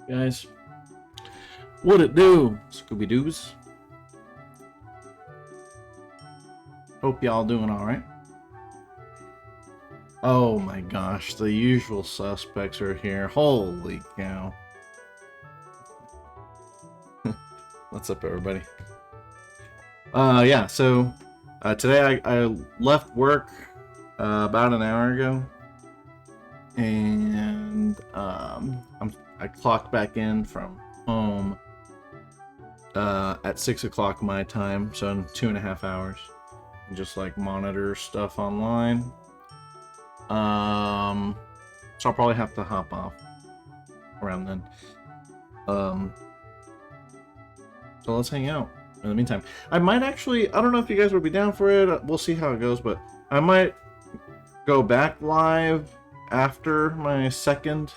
Guys, what it do, Scooby-Doos? Hope y'all doing alright. Oh my gosh, the usual suspects are here. Holy cow. What's up, everybody? Yeah, so today I left work about an hour ago, and I clocked back in from home at 6 o'clock my time, so in 2.5 hours, and just like monitor stuff online. So I'll probably have to hop off around then. So let's hang out in the meantime. I might actually, I don't know if you guys would be down for it. We'll see how it goes, but I might go back live after my second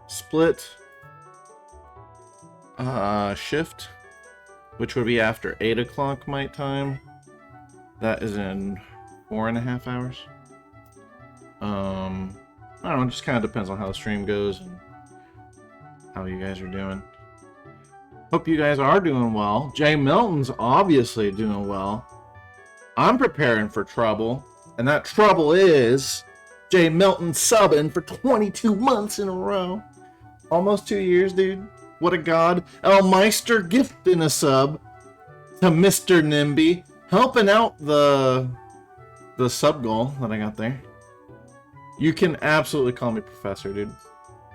split shift, which would be after 8 o'clock my time. That is in 4.5 hours. I don't know, it just kind of depends on how the stream goes and how you guys are doing. Hope you guys are doing well. Jay Milton's obviously doing well. I'm preparing for trouble, and that trouble is Jay Milton subbing for 22 months in a row. Almost 2 years, dude. What a god. El Meister gifting a sub to Mr. Nimby, helping out the sub goal that I got there. You can absolutely call me Professor, dude.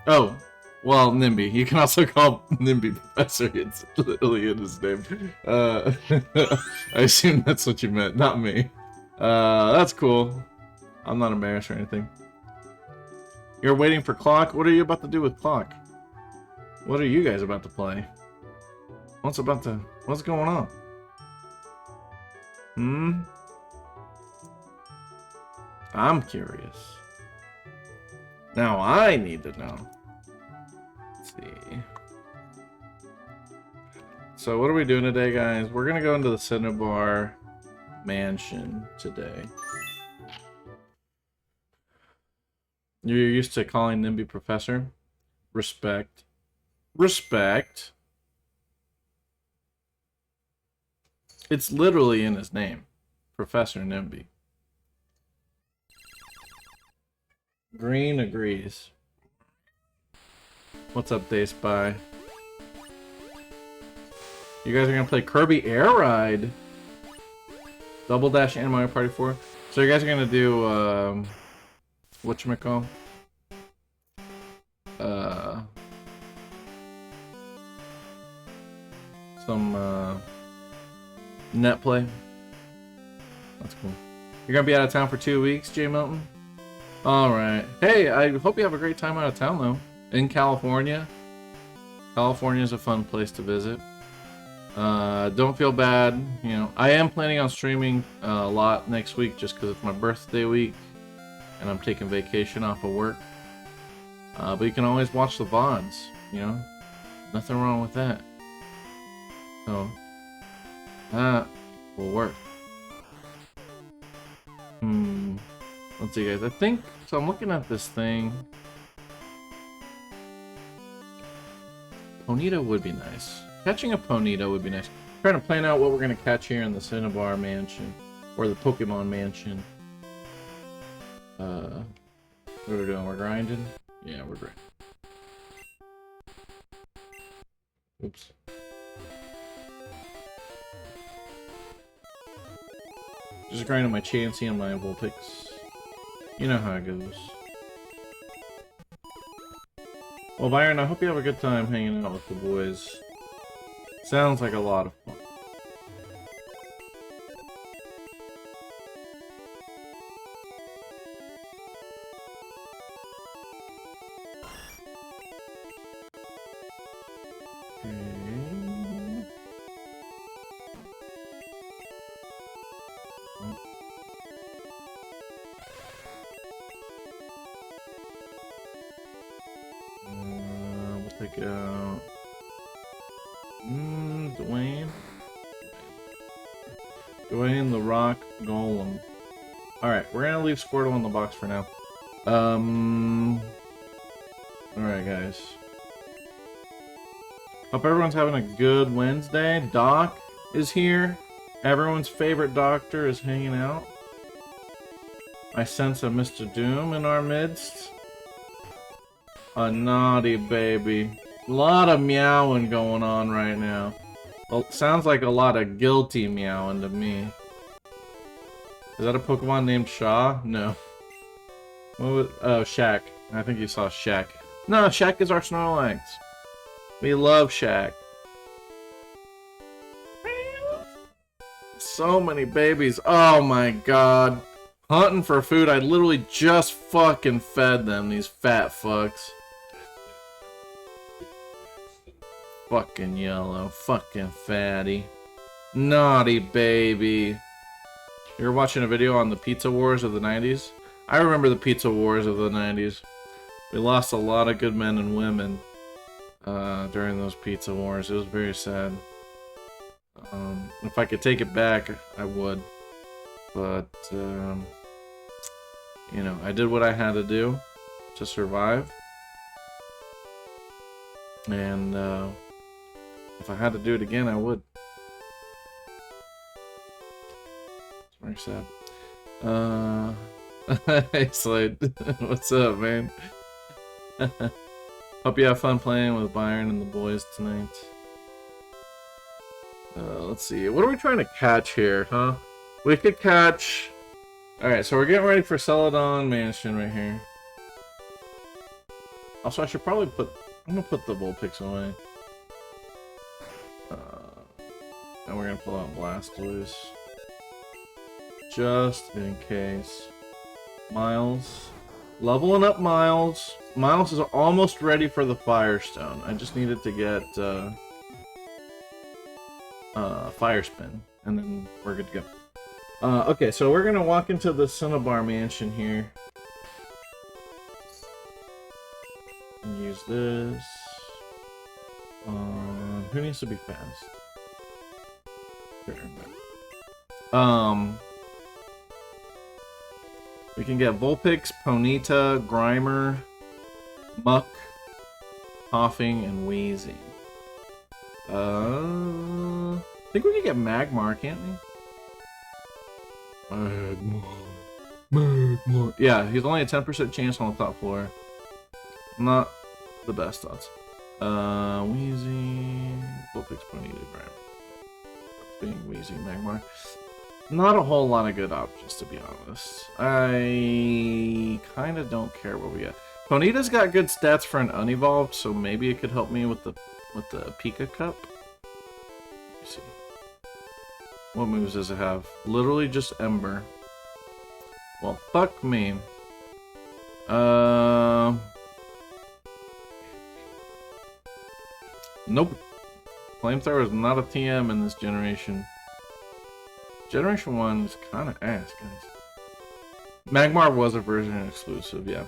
Oh, well, Nimby. You can also call Nimby Professor. It's literally in his name. I assume that's what you meant, not me. That's cool. I'm not embarrassed or anything. You're waiting for Clock? What are you about to do with Clock? What are you guys about to play? What's going on? I'm curious. Now I need to know. Let's see. So what are we doing today, guys? We're gonna go into the Cinnabar mansion today. You're used to calling Nimby Professor? Respect. Respect. It's literally in his name. Professor Nimby. Green agrees. What's up, Day Spy? You guys are gonna play Kirby Air Ride, Double Dash, and Mario Party 4. So you guys are gonna do whatchamacall? Some net play. That's cool. You're gonna be out of town for 2 weeks, Jay Milton? Alright. Hey, I hope you have a great time out of town, though. In California. California is a fun place to visit. Don't feel bad. You know, I am planning on streaming a lot next week just because it's my birthday week. And I'm taking vacation off of work. But you can always watch the VODs, you know? Nothing wrong with that. So, that will work. Let's see, guys. I think so. I'm looking at this thing. Ponyta would be nice. Catching a Ponyta would be nice. I'm trying to plan out what we're gonna catch here in the Cinnabar mansion or the Pokemon mansion. What are we doing? We're grinding. Yeah, we're grinding. Oops. Just grinding my Chansey and my Vulpix. You know how it goes. Well, Byron, I hope you have a good time hanging out with the boys. Sounds like a lot of fun. Take out Dwayne the Rock Golem. Alright, we're gonna leave Squirtle in the box for now. Alright, guys. Hope everyone's having a good Wednesday. Doc is here. Everyone's favorite doctor is hanging out. I sense a Mr. Doom in our midst. A naughty baby. A lot of meowing going on right now. Well, sounds like a lot of guilty meowing to me. Is that a Pokemon named Shaw? No. What was, oh, Shaq. I think you saw Shaq. No, Shaq is our Snorlax. We love Shaq. So many babies. Oh my god. Hunting for food. I literally just fucking fed them, these fat fucks. Fucking yellow. Fucking fatty. Naughty baby. You were watching a video on the Pizza Wars of the 90s? I remember the Pizza Wars of the 90s. We lost a lot of good men and women during those Pizza Wars. It was very sad. If I could take it back, I would. But, you know, I did what I had to do to survive. And if I had to do it again, I would. It's very sad. Hey Slade, what's up, man? Hope you have fun playing with Byron and the boys tonight. Let's see, what are we trying to catch here, huh? We could catch... Alright, so we're getting ready for Celadon Mansion right here. Also, I should probably put... I'm gonna put the Vulpix away. And we're gonna pull out Blastoise. Just in case. Miles. Leveling up Miles. Miles is almost ready for the Firestone. I just needed to get Fire Spin, and then we're good to go. Okay, so we're gonna walk into the Cinnabar Mansion here. And use this. Who needs to be fast? Sure. We can get Vulpix, Ponyta, Grimer, Muck, Coughing, and Wheezing. I think we can get Magmar, can't we? Magmar. Yeah, he's only a 10% chance on the top floor. Not the best odds. Wheezing, Vulpix, Ponyta, Grimer. Being Wheezing, Magmar. Not a whole lot of good options, to be honest. I kind of don't care what we get. Ponyta's got good stats for an unevolved, so maybe it could help me with the Pika Cup. Let me see. What moves does it have? Literally just Ember. Well, fuck me. Nope. Flamethrower is not a TM in this generation. Generation 1 is kind of ass, guys. Magmar was a version exclusive, yeah.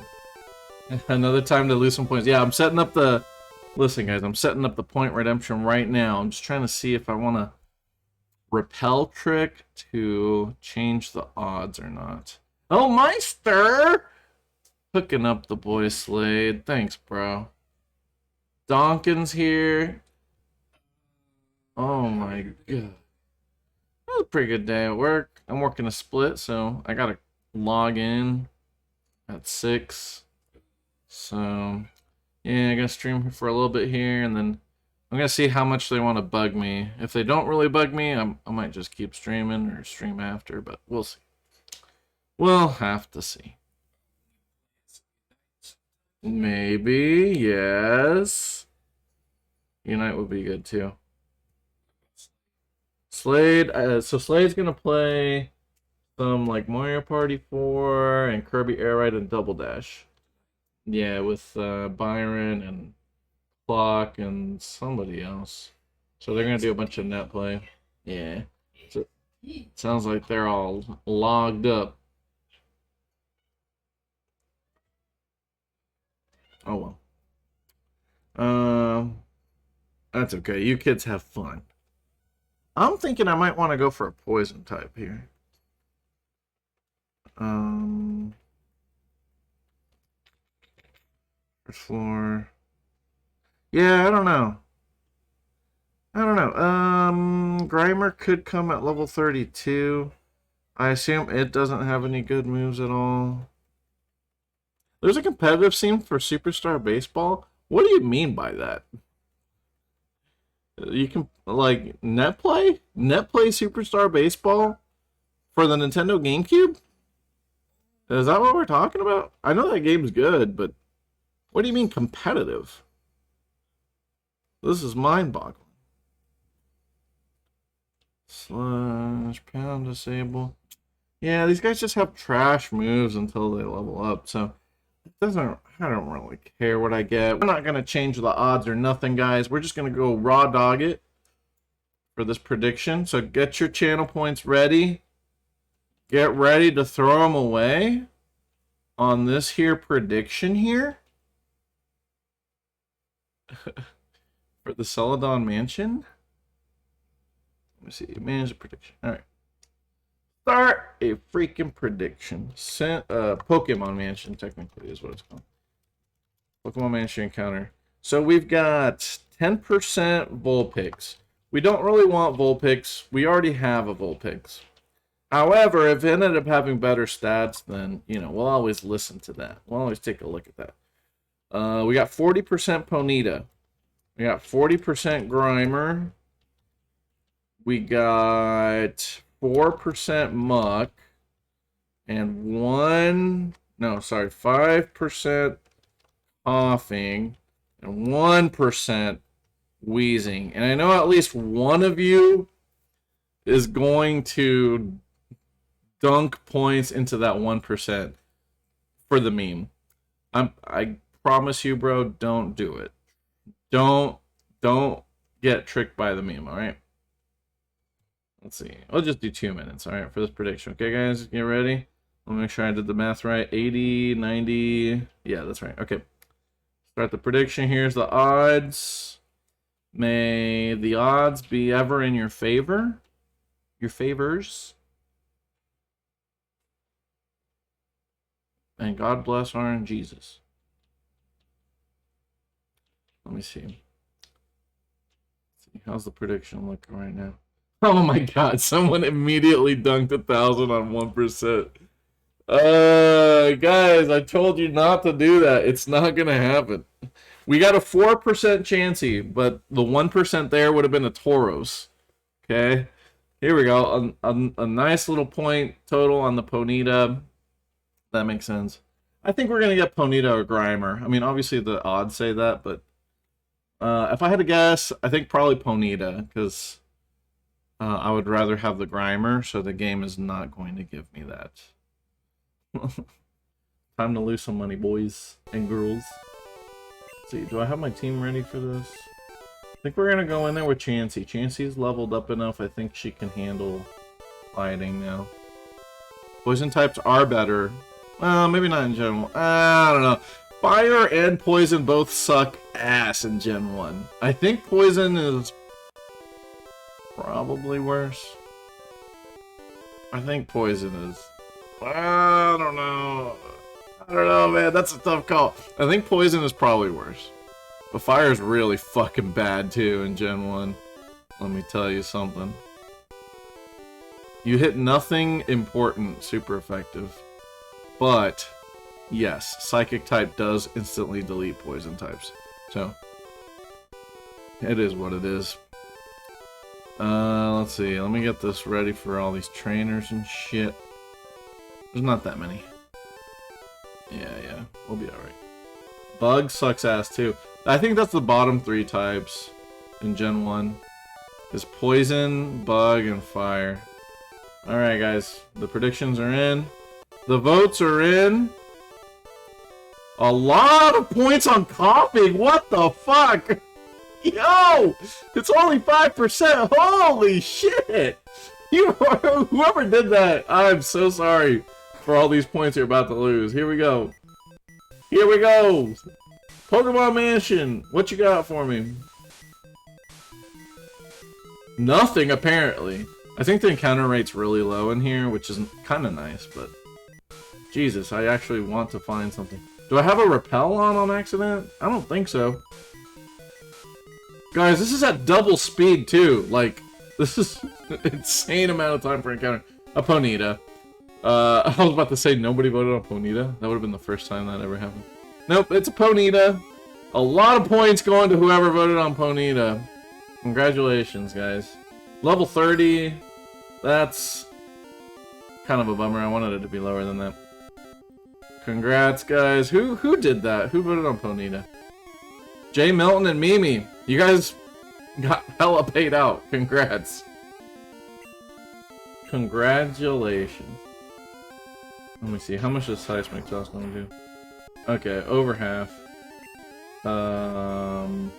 Another time to lose some points. Yeah, I'm setting up the... Listen, guys, I'm setting up the point redemption right now. I'm just trying to see if I want to repel trick to change the odds or not. Oh, Meister! Hooking up the boy Slade. Thanks, bro. Donkin's here. Oh my god. That was a pretty good day at work. I'm working a split, so I gotta log in at 6. So, yeah, I'm gonna stream for a little bit here, and then I'm gonna see how much they want to bug me. If they don't really bug me, I might just keep streaming or stream after, but we'll see. We'll have to see. Maybe, yes. Unite would be good too. Slade, so Slade's gonna play some like Mario Party 4 and Kirby Air Ride and Double Dash. Yeah, with Byron and Clock and somebody else. So they're gonna do a bunch of net play. Yeah. So it sounds like they're all logged up. Oh well. That's okay. You kids have fun. I'm thinking I might want to go for a poison type here. First floor. Yeah, I don't know. I don't know. Grimer could come at level 32. I assume it doesn't have any good moves at all. There's a competitive scene for Superstar Baseball? What do you mean by that? You can, like, net play? Net play Superstar Baseball for the Nintendo GameCube? Is that what we're talking about? I know that game's good, but what do you mean competitive? This is mind-boggling. Slash pound disable. Yeah, these guys just have trash moves until they level up, so it doesn't. I don't really care what I get. We're not gonna change the odds or nothing, guys. We're just gonna go raw dog it for this prediction. So get your channel points ready. Get ready to throw them away on this here prediction here for the Celadon Mansion. Let me see. Manage the prediction. All right. Start a freaking prediction. Pokemon Mansion, technically, is what it's called. Pokemon Mansion encounter. So we've got 10% Vulpix. We don't really want Vulpix. We already have a Vulpix. However, if it ended up having better stats, then, you know, we'll always listen to that. We'll always take a look at that. We got 40% Ponyta. We got 40% Grimer. We got 4% Muck. And 5% Coughing. And 1% Wheezing. And I know at least one of you is going to dunk points into that 1% for the meme. I promise you, bro, don't do it. Don't get tricked by the meme, alright? Let's see. I'll just do 2 minutes, alright, for this prediction. Okay, guys, get ready. Let me make sure I did the math right. 80, 90. Yeah, that's right. Okay. Start the prediction. Here's the odds. May the odds be ever in your favor. Your favors. And God bless our Jesus. Let me see. Let's see. How's the prediction looking right now? Oh my god, someone immediately dunked 1,000 on 1%. Guys, I told you not to do that. It's not going to happen. We got a 4% chancey, but the 1% there would have been a Tauros. Okay? Here we go. A nice little point total on the Ponyta. That makes sense. I think we're going to get Ponyta or Grimer. I mean, obviously the odds say that, but if I had to guess, I think probably Ponyta, because I would rather have the Grimer, so the game is not going to give me that. Time to lose some money, boys and girls. Let's see, do I have my team ready for this? I think we're going to go in there with Chansey. Chansey's leveled up enough. I think she can handle fighting now. Poison types are better. Well, maybe not in Gen 1. I don't know. Fire and Poison both suck ass in Gen 1. I think Poison is probably worse. I think Poison is... I don't know. I don't know, man. That's a tough call. I think Poison is probably worse. But Fire is really fucking bad, too, in Gen 1. Let me tell you something. You hit nothing important, super effective. But, yes, Psychic type does instantly delete Poison types. So, it is what it is. Let's see. Let me get this ready for all these trainers and shit. There's not that many. Yeah. We'll be alright. Bug sucks ass, too. I think that's the bottom 3 types in Gen 1. Is Poison, Bug, and Fire. Alright, guys. The predictions are in. The votes are in. A lot of points on Coughing. What the fuck? Yo! It's only 5%. Holy shit! Whoever did that, I'm so sorry for all these points you're about to lose. Here we go. Here we go. Pokemon Mansion. What you got for me? Nothing, apparently. I think the encounter rate's really low in here, which is kind of nice, but... Jesus, I actually want to find something. Do I have a repel on accident? I don't think so. Guys, this is at double speed, too. Like, this is an insane amount of time for an encounter. A Ponyta. I was about to say nobody voted on Ponyta. That would have been the first time that ever happened. Nope, it's a Ponyta. A lot of points going to whoever voted on Ponyta. Congratulations, guys. Level 30. That's kind of a bummer. I wanted it to be lower than that. Congrats, guys. Who did that? Who voted on Ponyta? Jay Milton and Mimi. You guys got hella paid out. Congrats. Congratulations. Let me see. How much is Seismic Toss going to do? Okay, over half. Can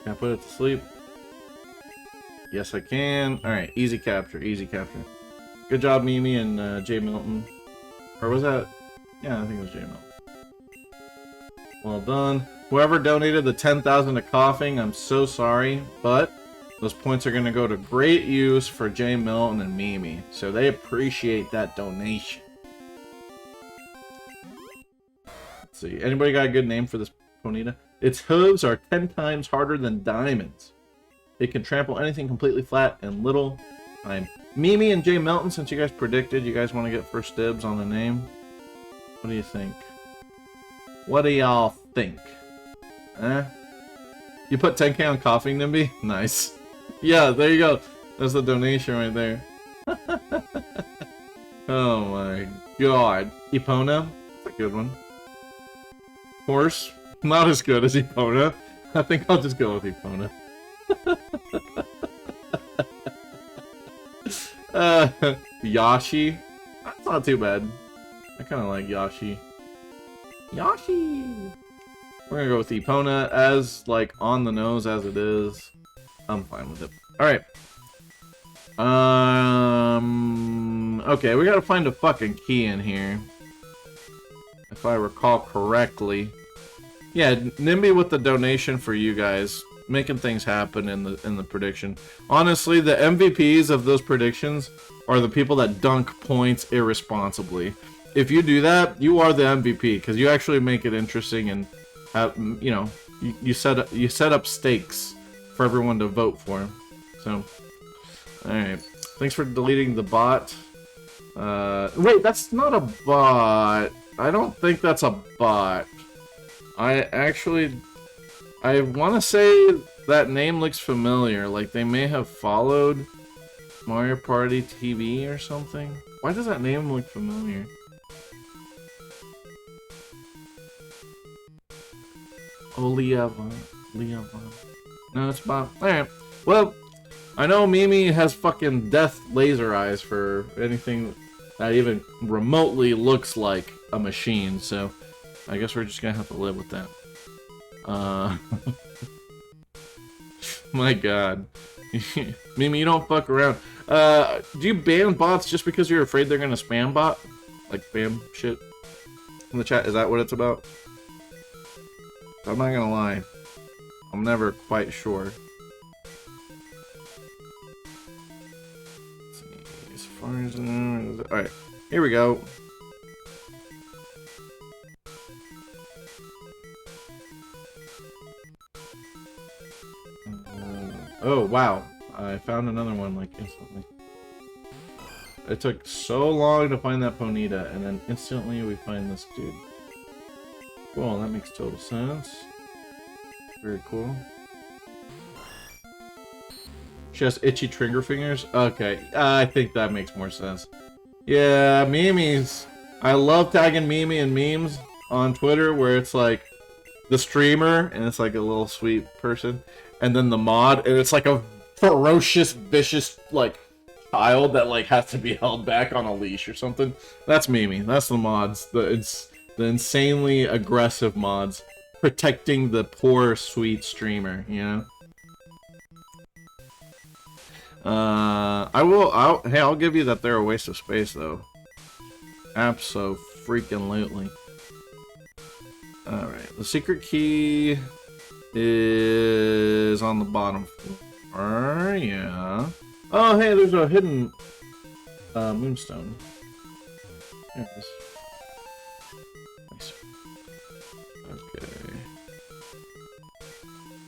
I put it to sleep? Yes, I can. Alright, easy capture. Easy capture. Good job, Mimi and Jay Milton. Or was that... Yeah, I think it was Jay Milton. Well done. Whoever donated the 10,000 to Coughing, I'm so sorry, but those points are going to go to great use for Jay Milton and Mimi. So they appreciate that donation. Let's see. Anybody got a good name for this Ponyta? Its hooves are 10 times harder than diamonds. It can trample anything completely flat in little time. Mimi and Jay Milton, since you guys predicted, you guys want to get first dibs on the name? What do you think? What do y'all think? Eh? You put 10k on Coughing, Nimby? Nice. Yeah, there you go. That's the donation right there. Oh my god. Epona? That's a good one. Horse? Not as good as Epona. I think I'll just go with Epona. Yashi? That's not too bad. I kind of like Yashi. Yashi! We're gonna go with Epona as, like, on the nose as it is. I'm fine with it. Alright. Okay, we gotta find a fucking key in here. If I recall correctly. Yeah, Nimby with the donation for you guys. Making things happen in the prediction. Honestly, the MVPs of those predictions are the people that dunk points irresponsibly. If you do that, you are the MVP because you actually make it interesting and have, you know, you set up stakes for everyone to vote for. So, all right. Thanks for deleting the bot. Wait, that's not a bot. I don't think that's a bot. I want to say that name looks familiar. Like they may have followed Mario Party TV or something. Why does that name look familiar? Oh, Leon. No, it's Bob. Alright. Well, I know Mimi has fucking death laser eyes for anything that even remotely looks like a machine, so I guess we're just gonna have to live with that. My god. Mimi, you don't fuck around. Do you ban bots just because you're afraid they're gonna spam bot? Like spam shit? In the chat, is that what it's about? I'm not gonna lie. I'm never quite sure. Let's see, as far as... Alright, here we go. Oh, wow. I found another one, like, instantly. It took so long to find that Ponyta, and then instantly we find this dude. Cool, that makes total sense. Very cool. She has itchy trigger fingers? Okay, I think that makes more sense. Yeah, Mimi's. I love tagging Mimi in memes on Twitter where it's like the streamer, and it's like a little sweet person, and then the mod, and it's like a ferocious, vicious, like, child that, like, has to be held back on a leash or something. That's Mimi. That's the mods. It's the insanely aggressive mods protecting the poor, sweet streamer, you know? Hey, I'll give you that they're a waste of space, though. Abso-freaking-lutely. Alright, the secret key is on the bottom floor, yeah. Oh, hey, there's a hidden moonstone. There it is. Nice. Okay.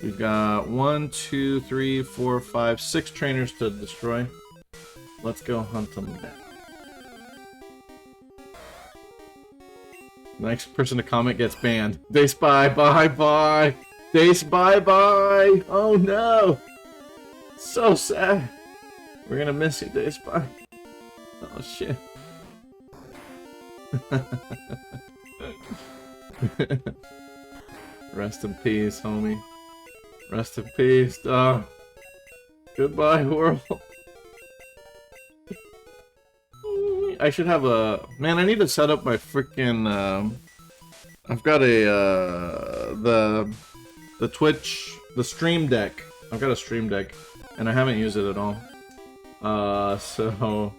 We've got 1, 2, 3, 4, 5, 6 trainers to destroy. Let's go hunt them down. Next person to comment gets banned. Dace, bye, bye, bye. Dace, bye, bye. Oh no. So sad. We're gonna miss you, Dace, bye. Oh shit. Rest in peace, homie. Rest in peace, dog. Goodbye, world. I should have a... Man, I need to set up my freaking... I've got a... The Twitch... The Stream Deck. I've got a Stream Deck, and I haven't used it at all. So...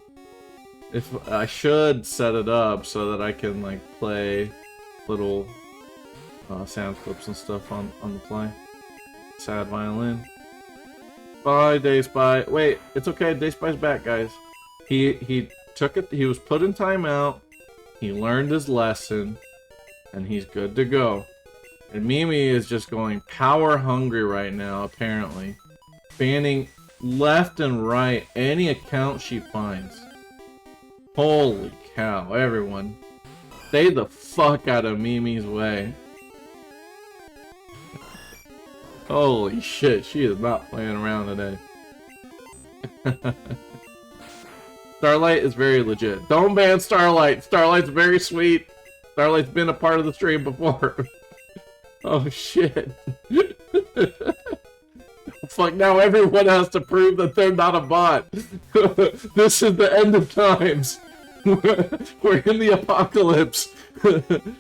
If I should set it up so that I can, like, play little sound clips and stuff on the fly. Sad violin. Bye, Dace, bye. Wait, it's okay. Dace, bye's back, guys. He took it. He was put in timeout. He learned his lesson, and he's good to go. And Mimi is just going power hungry right now, apparently, banning left and right any account she finds. Holy cow, everyone. Stay the fuck out of Mimi's way. Holy shit, she is not playing around today. Starlight is very legit. Don't ban Starlight. Starlight's very sweet. Starlight's been a part of the stream before. Oh shit. Fuck, now everyone has to prove that they're not a bot. This is the end of times. We're in the apocalypse.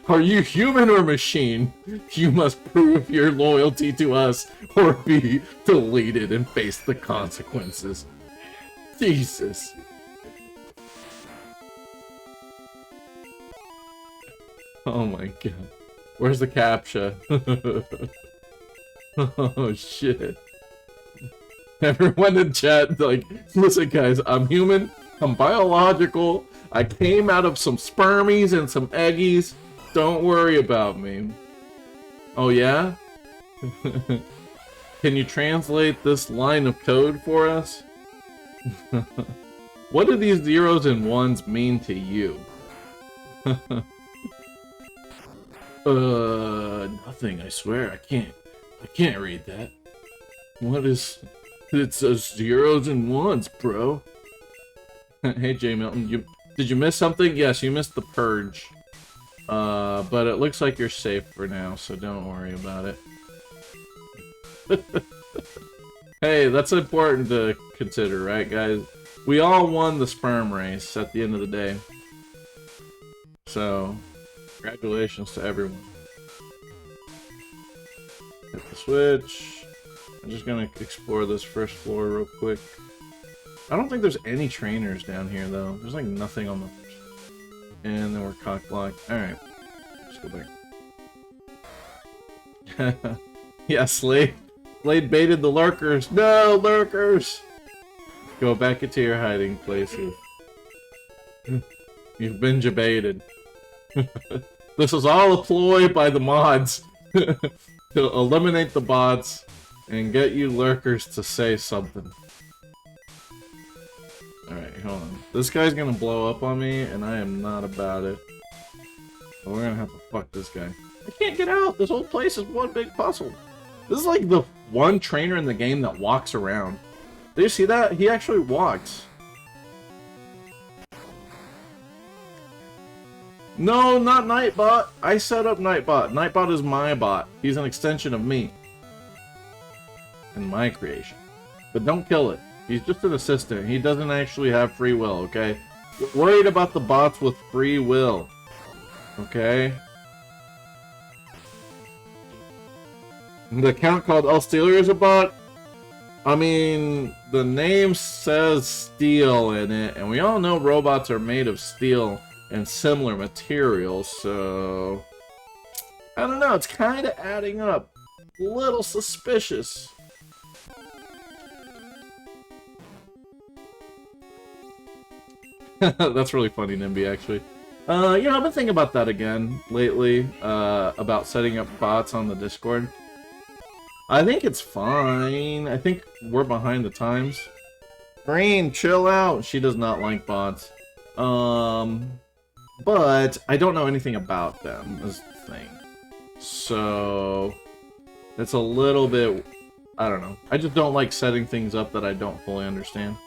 Are you human or machine? You must prove your loyalty to us or be deleted and face the consequences. Jesus. Oh my god. Where's the captcha? Oh shit. Everyone in chat, like, listen guys, I'm human, I'm biological, I came out of some spermies and some eggies, don't worry about me. Oh yeah? Can you translate this line of code for us? What do these zeros and ones mean to you? Nothing, I swear, I can't read that. What is... It says zeros and ones, bro. Hey, J Milton, did you miss something? Yes, you missed the purge. But it looks like you're safe for now, so don't worry about it. Hey, that's important to consider, right, guys? We all won the sperm race at the end of the day. So, congratulations to everyone. Hit the switch. I'm just gonna explore this first floor real quick. I don't think there's any trainers down here, though. There's like nothing on the... And then we're cock-blocked. Alright. Let's go back. Yeah, Slade. Slade baited the lurkers. No, lurkers! Go back into your hiding places. You've been jebaited. This was all a ploy by the mods to eliminate the bots and get you lurkers to say something. Alright, hold on. This guy's gonna blow up on me, and I am not about it. But we're gonna have to fuck this guy. I can't get out! This whole place is one big puzzle. This is like the one trainer in the game that walks around. Did you see that? He actually walks. No, not Nightbot. I set up Nightbot. Nightbot is my bot. He's an extension of me. And my creation. But don't kill it. He's just an assistant. He doesn't actually have free will, okay? We're worried about the bots with free will. Okay? The account called All Stealer is a bot? I mean, the name says steel in it, and we all know robots are made of steel and similar materials, so... I don't know, it's kind of adding up. A little suspicious. That's really funny, Nimby, actually. You know, I've been thinking about that again lately, about setting up bots on the Discord. I think it's fine. I think we're behind the times. Green, chill out. She does not like bots. But I don't know anything about them, is the thing. So it's a little bit, I don't know. I just don't like setting things up that I don't fully understand.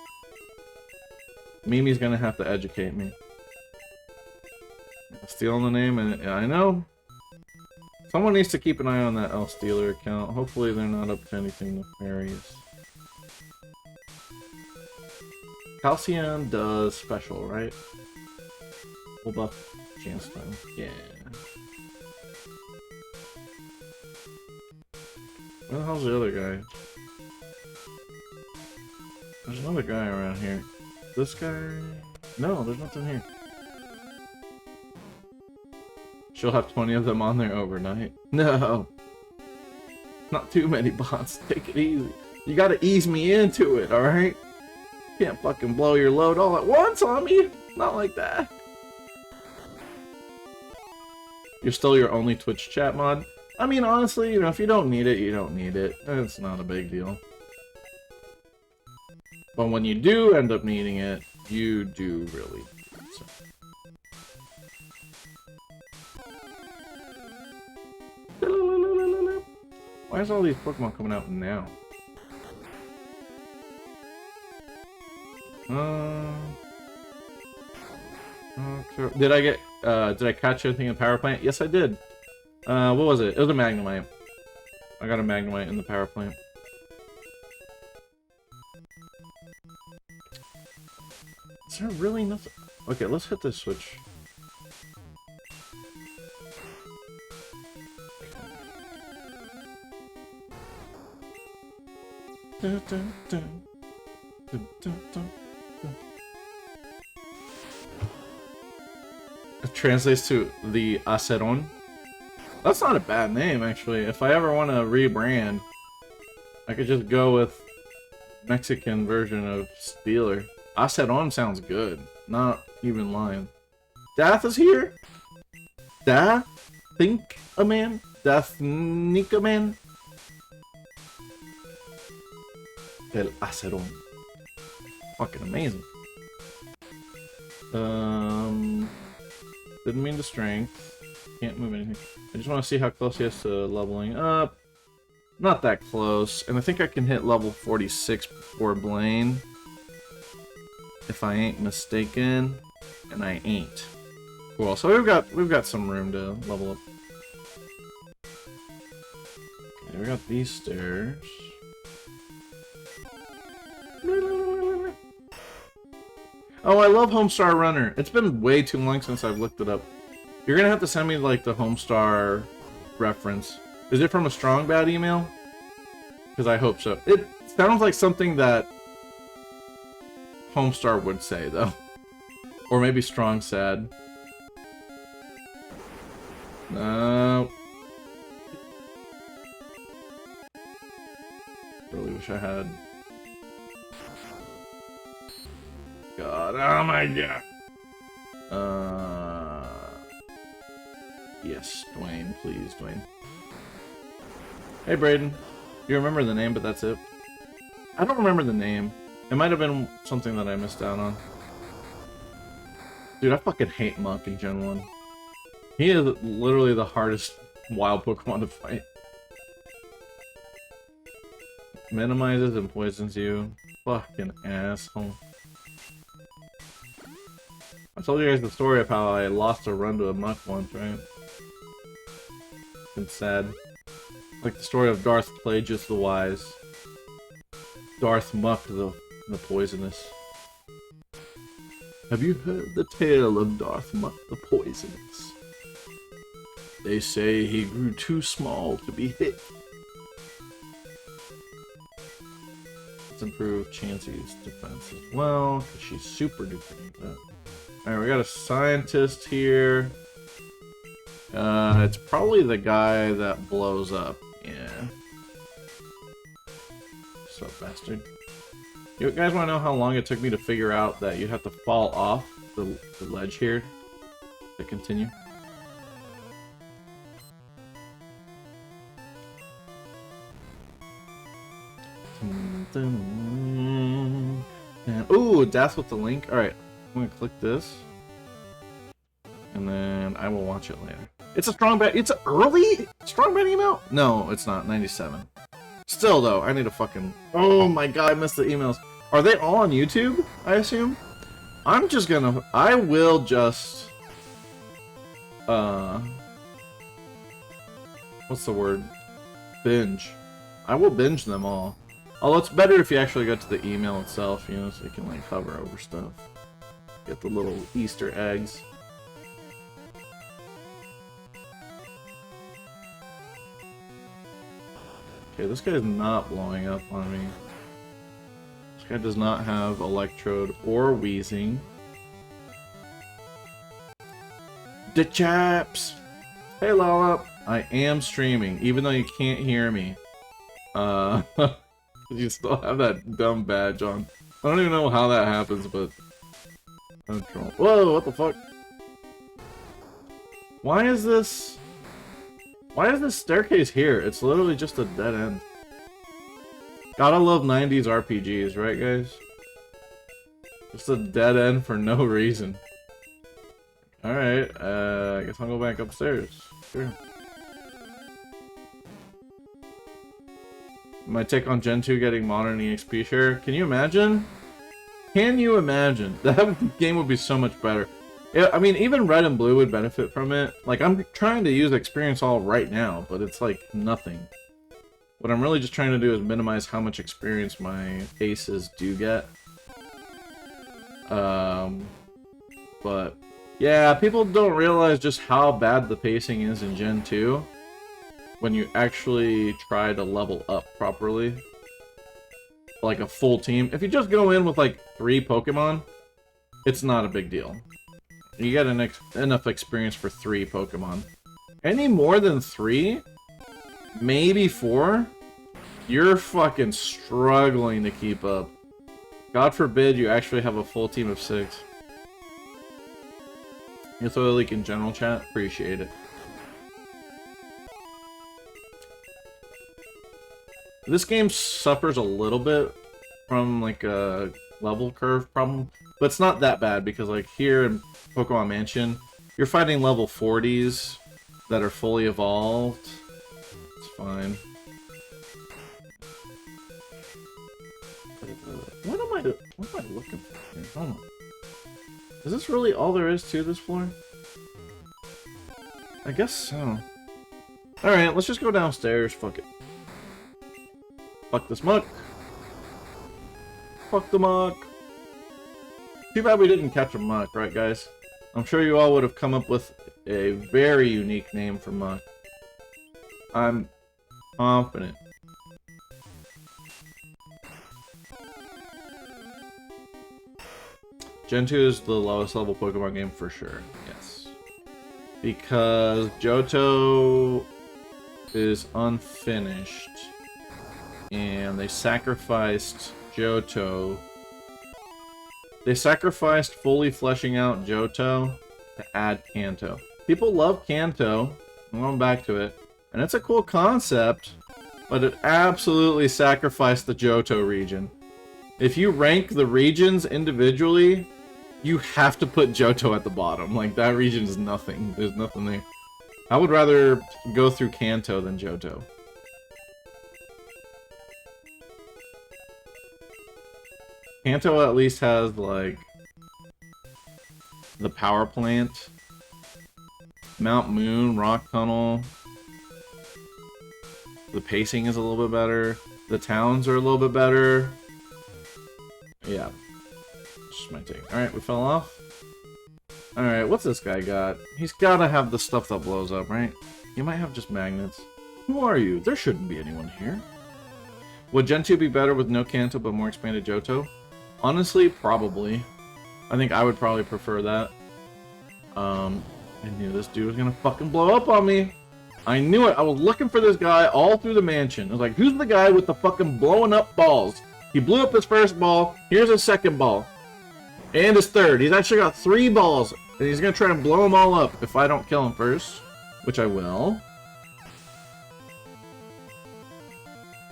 Mimi's gonna have to educate me. Stealing the name, and I know. Someone needs to keep an eye on that Elf Stealer account. Hopefully they're not up to anything nefarious. Calcium does special, right? Full buff chance time. Yeah. Where the hell's the other guy? There's another guy around here. This guy? No, there's nothing here. She'll have 20 of them on there overnight. No! Not too many bots. Take it easy. You gotta ease me into it, alright? Can't fucking blow your load all at once on me! Not like that. You're still your only Twitch chat mod? I mean, honestly, you know, if you don't need it, you don't need it. It's not a big deal. But when you do end up needing it, you do really. So. Why is all these Pokemon coming out now? Did I catch anything in the power plant? Yes, I did. What was it? It was a Magnemite. I got a Magnemite in the power plant. Is there really nothing? Okay, let's hit this switch. Dun, dun, dun. Dun, dun, dun, dun. It translates to the Aceron. That's not a bad name, actually. If I ever want to rebrand, I could just go with Mexican version of Steeler. Aceron sounds good. Not even lying. Dath is here? Dath? Think a man? Dathnica man? El Aceron. Fucking amazing. Didn't mean to strength. Can't move anything. I just want to see how close he is to leveling up. Not that close. And I think I can hit level 46 before Blaine. If I ain't mistaken. And I ain't. Cool. So we've got some room to level up. Okay, we got these stairs. Oh, I love Homestar Runner. It's been way too long since I've looked it up. You're gonna have to send me, like, the Homestar reference. Is it from a Strong Bad email? Because I hope so. It sounds like something that Homestar would say, though. Or maybe Strong Sad. No. Really wish I had... God, oh my god. Yes, Dwayne, please, Dwayne. Hey, Braden. You remember the name, but that's it. I don't remember the name. It might have been something that I missed out on. Dude, I fucking hate Muck in Gen 1. He is literally the hardest wild Pokemon to fight. Minimizes and poisons you. Fucking asshole. I told you guys the story of how I lost a run to a Muck once, right? It's sad. Like the story of Darth Plagueis the Wise. Darth Muck the Poisonous. Have you heard the tale of Darth Muck the Poisonous? They say he grew too small to be hit. Let's improve Chansey's defense as well, because she's super duper into. Alright, we got a scientist here. It's probably the guy that blows up. Yeah. What's up, bastard? You guys want to know how long it took me to figure out that you have to fall off the ledge here to continue? Ooh, death with the link. Alright, I'm gonna click this. And then I will watch it later. It's a strong bet. It's early? Strong bet email? No, it's not. 97. Still, though, I need to fucking... Oh my god, I missed the emails. Are they all on YouTube, I assume? I'm just gonna... I will just... What's the word? Binge. I will binge them all. Although it's better if you actually go to the email itself, you know, so you can, like, hover over stuff. Get the little Easter eggs. Okay, this guy's not blowing up on me. This guy does not have Electrode or Wheezing. The chaps! Hey Lala! I am streaming, even though you can't hear me. You still have that dumb badge on. I don't even know how that happens, but... Whoa, what the fuck? Why is this staircase here? It's literally just a dead end. Gotta love 90s RPGs, right guys? Just a dead end for no reason. Alright, I guess I'll go back upstairs. Sure. My take on Gen 2 getting modern EXP share. Can you imagine? Can you imagine? That game would be so much better. Yeah, I mean, even Red and Blue would benefit from it. Like, I'm trying to use Experience All right now, but it's like nothing. What I'm really just trying to do is minimize how much experience my aces do get. But yeah, people don't realize just how bad the pacing is in Gen 2 when you actually try to level up properly. Like a full team. If you just go in with like 3 Pokemon, it's not a big deal. You get enough experience for 3 Pokemon. Any more than 3, maybe 4, you're fucking struggling to keep up. God forbid you actually have a full team of 6. You throw a leak in general chat? Appreciate it. This game suffers a little bit from like a level curve problem, but it's not that bad because like here in Pokemon Mansion, you're fighting level 40s that are fully evolved. It's fine. What am I looking for here? Hold on. Is this really all there is to this floor? I guess so. Alright, let's just go downstairs. Fuck it. Fuck this muck. Fuck the muck. Too bad we didn't catch a muck, right guys? I'm sure you all would have come up with a very unique name for muck. I'm confident. Gen 2 is the lowest level Pokemon game for sure, yes. Because Johto is unfinished. And they sacrificed Johto. They sacrificed fully fleshing out Johto to add Kanto. People love Kanto. I'm going back to it. And it's a cool concept, but it absolutely sacrificed the Johto region. If you rank the regions individually, you have to put Johto at the bottom. Like, that region is nothing. There's nothing there. I would rather go through Kanto than Johto. Kanto at least has, like, the power plant, Mount Moon, Rock Tunnel. The pacing is a little bit better. The towns are a little bit better. Yeah. Just my take. Alright, we fell off. Alright, what's this guy got? He's gotta have the stuff that blows up, right? He might have just magnets. Who are you? There shouldn't be anyone here. Would Gen 2 be better with no Kanto but more expanded Johto? Honestly, probably. I think I would probably prefer that. I knew this dude was gonna fucking blow up on me. I knew it. I was looking for this guy all through the mansion. I was like, who's the guy with the fucking blowing up balls? He blew up his first ball. Here's his second ball. And his third. He's actually got 3 balls. And he's gonna try and blow them all up if I don't kill him first. Which I will.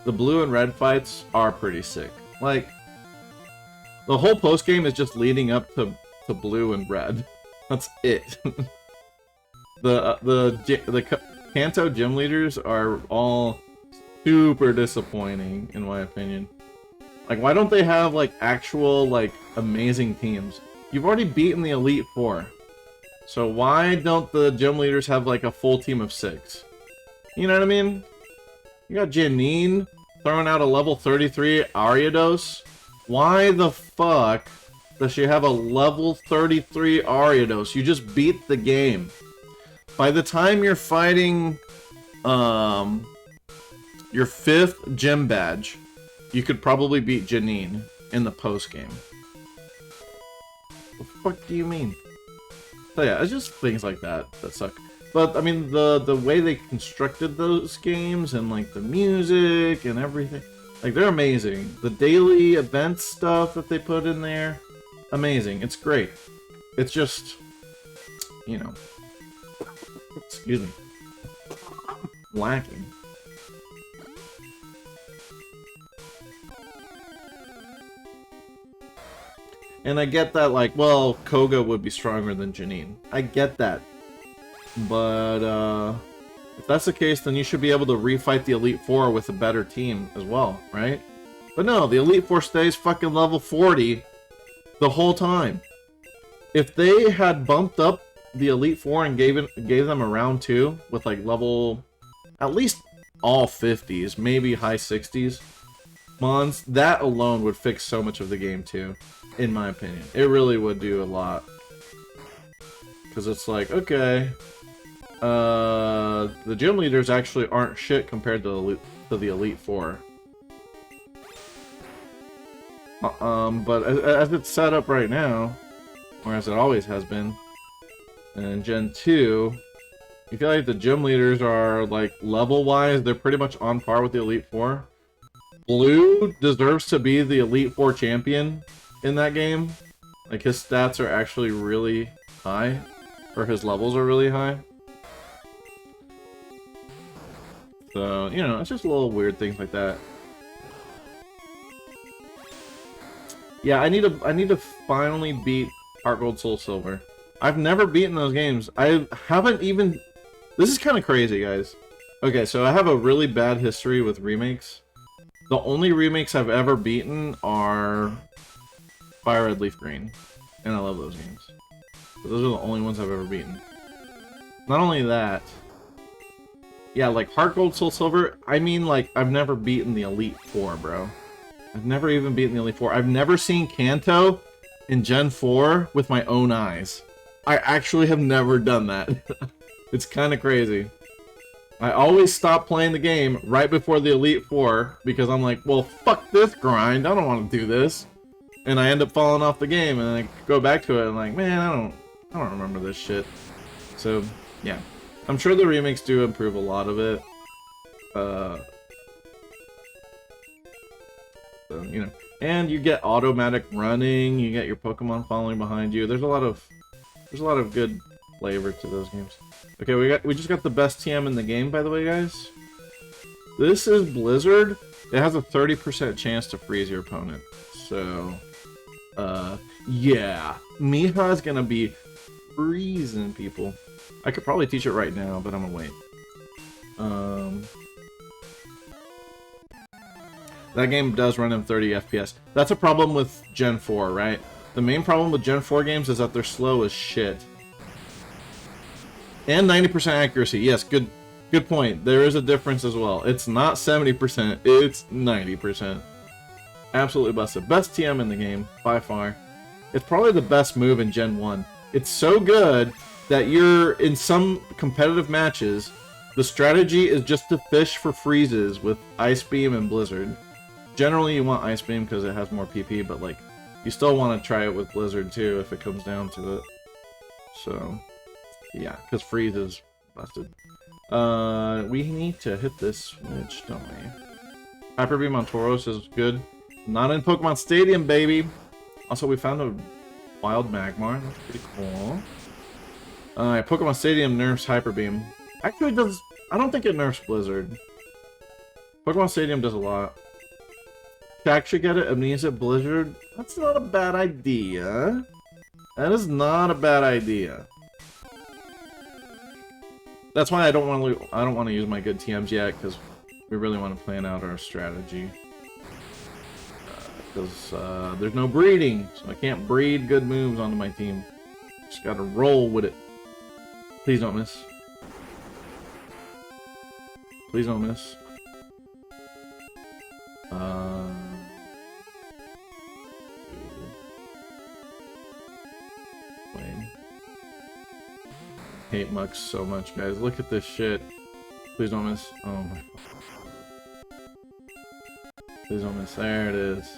the blue and red fights are pretty sick. Like, the whole post game is just leading up to blue and red. That's it. the Kanto gym leaders are all super disappointing, in my opinion. Like, why don't they have, like, actual, like, amazing teams? You've already beaten the Elite Four. So why don't the gym leaders have, like, a full team of 6? You know what I mean? You got Janine throwing out a level 33 Ariados. Why the fuck does she have a level 33 Ariados? You just beat the game. By the time you're fighting, your 5th gym badge, you could probably beat Janine in the post game. What the fuck do you mean? So yeah, it's just things like that that suck. But I mean, the way they constructed those games and like the music and everything, like they're amazing. The daily event stuff that they put in there, amazing. It's great. It's just, you know, excuse me, lacking. And I get that, like, well, Koga would be stronger than Janine. I get that. But, if that's the case, then you should be able to refight the Elite Four with a better team as well, right? But no, the Elite Four stays fucking level 40 the whole time. If they had bumped up the Elite Four and gave them a round 2 with, like, level, at least all 50s, maybe high 60s, Mons, that alone would fix so much of the game too. In my opinion, it really would do a lot. Because it's like, okay, the gym leaders actually aren't shit compared to the Elite Four. But as it's set up right now, or as it always has been, in Gen 2, you feel like the gym leaders are, like, level-wise, they're pretty much on par with the Elite Four. Blue deserves to be the Elite Four champion in that game. Like, his stats are actually really high, or his levels are really high. So, you know, it's just little weird things like that. Yeah, I need to finally beat Heart Gold Soul Silver. I've never beaten those games. I haven't even... This is kind of crazy, guys. Okay, so I have a really bad history with remakes. The only remakes I've ever beaten are Fire Red Leaf Green, and I love those games. But those are the only ones I've ever beaten. Not only that, yeah, like Heart Gold Soul Silver, I mean, like, I've never beaten the Elite Four, bro. I've never even beaten the Elite Four. I've never seen Kanto in Gen 4 with my own eyes. I actually have never done that. It's kind of crazy. I always stop playing the game right before the Elite Four because I'm like, well, fuck this grind. I don't want to do this. And I end up falling off the game, and I go back to it, and like, man, I don't remember this shit. So, yeah. I'm sure the remakes do improve a lot of it. So, you know. And you get automatic running, you get your Pokemon following behind you. There's a lot of good flavor to those games. Okay, we just got the best TM in the game, by the way, guys. This is Blizzard. It has a 30% chance to freeze your opponent. So, yeah. Miha is gonna be freezing people. I could probably teach it right now, but I'm gonna wait. That game does run in 30 FPS. That's a problem with Gen 4, right? The main problem with Gen 4 games is that they're slow as shit. And 90% accuracy. Yes, good point. There is a difference as well. It's not 70%, it's 90%. Absolutely busted. Best TM in the game, by far. It's probably the best move in Gen 1. It's so good that you're in some competitive matches, the strategy is just to fish for freezes with Ice Beam and Blizzard. Generally, you want Ice Beam because it has more PP, but like, you still want to try it with Blizzard too if it comes down to it. So, yeah, because freeze is busted. We need to hit this switch, don't we? Hyper Beam on Tauros is good. Not in Pokemon Stadium, baby! Also, we found a wild Magmar. That's pretty cool. Pokemon Stadium nerfs Hyper Beam. Actually, I don't think it nerfs Blizzard. Pokemon Stadium does a lot. Shaq should get it. Amnesia Blizzard. That's not a bad idea. That is not a bad idea. That's why I don't want to use my good TMs yet, because we really want to plan out our strategy. Because there's no breeding, so I can't breed good moves onto my team. Just gotta roll with it. Please don't miss. Please don't miss. Hate Mux so much, guys. Look at this shit. Please don't miss. Oh my. Please don't miss. There it is.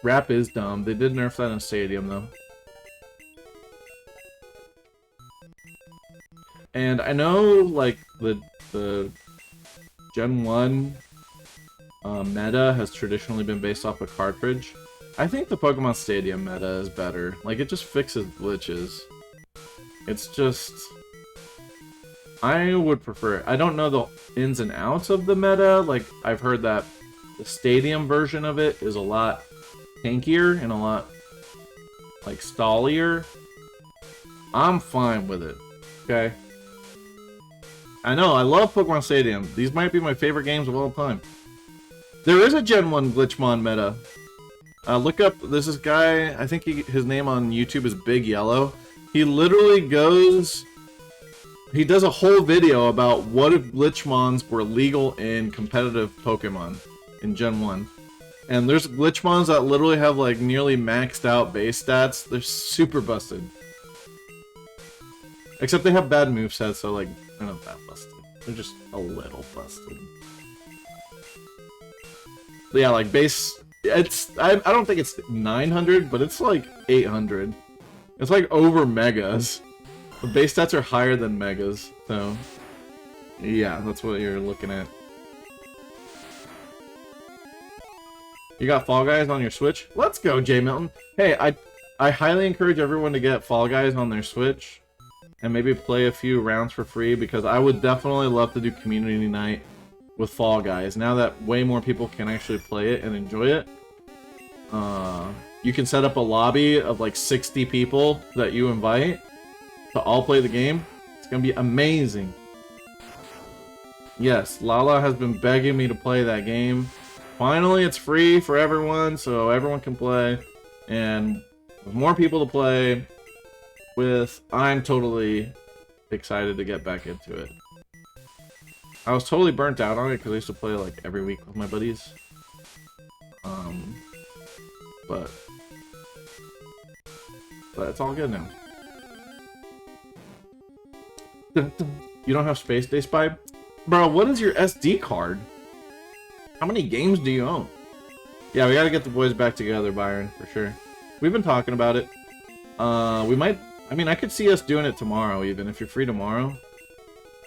Rap is dumb. They did nerf that in Stadium, though. And I know, like, the Gen 1 meta has traditionally been based off a cartridge. I think the Pokemon Stadium meta is better. Like, it just fixes glitches. It's just... I would prefer it. I don't know the ins and outs of the meta. Like, I've heard that the Stadium version of it is a lot tankier and a lot, like, stallier. I'm fine with it. Okay? I know, I love Pokemon Stadium. These might be my favorite games of all time. There is a Gen 1 Glitchmon meta. Look up, there's this guy, I think his name on YouTube is Big Yellow. He literally goes, he does a whole video about what if Glitchmons were legal in competitive Pokemon in Gen 1. And there's Glitchmons that literally have like nearly maxed out base stats. They're super busted. Except they have bad movesets, so like, they're not that busted. They're just a little busted. But yeah, like base... It's I don't think it's 900, but it's like 800. It's like over megas. The base stats are higher than megas, so yeah, that's what you're looking at. You got Fall Guys on your Switch? Let's go, Jay Milton. Hey, I highly encourage everyone to get Fall Guys on their Switch and maybe play a few rounds for free, because I would definitely love to do community night with Fall Guys. Now that way more people can actually play it and enjoy it, you can set up a lobby of like 60 people that you invite to all play the game. It's gonna be amazing. Yes, Lala has been begging me to play that game. Finally, it's free for everyone, so everyone can play, and with more people to play with, I'm totally excited to get back into it. I was totally burnt out on it because I used to play like every week with my buddies. But it's all good now. You don't have Space Day Spy? Bro, what is your SD card? How many games do you own? Yeah, we gotta get the boys back together, Byron, for sure. We've been talking about it. We might... I mean, I could see us doing it tomorrow, even, if you're free tomorrow.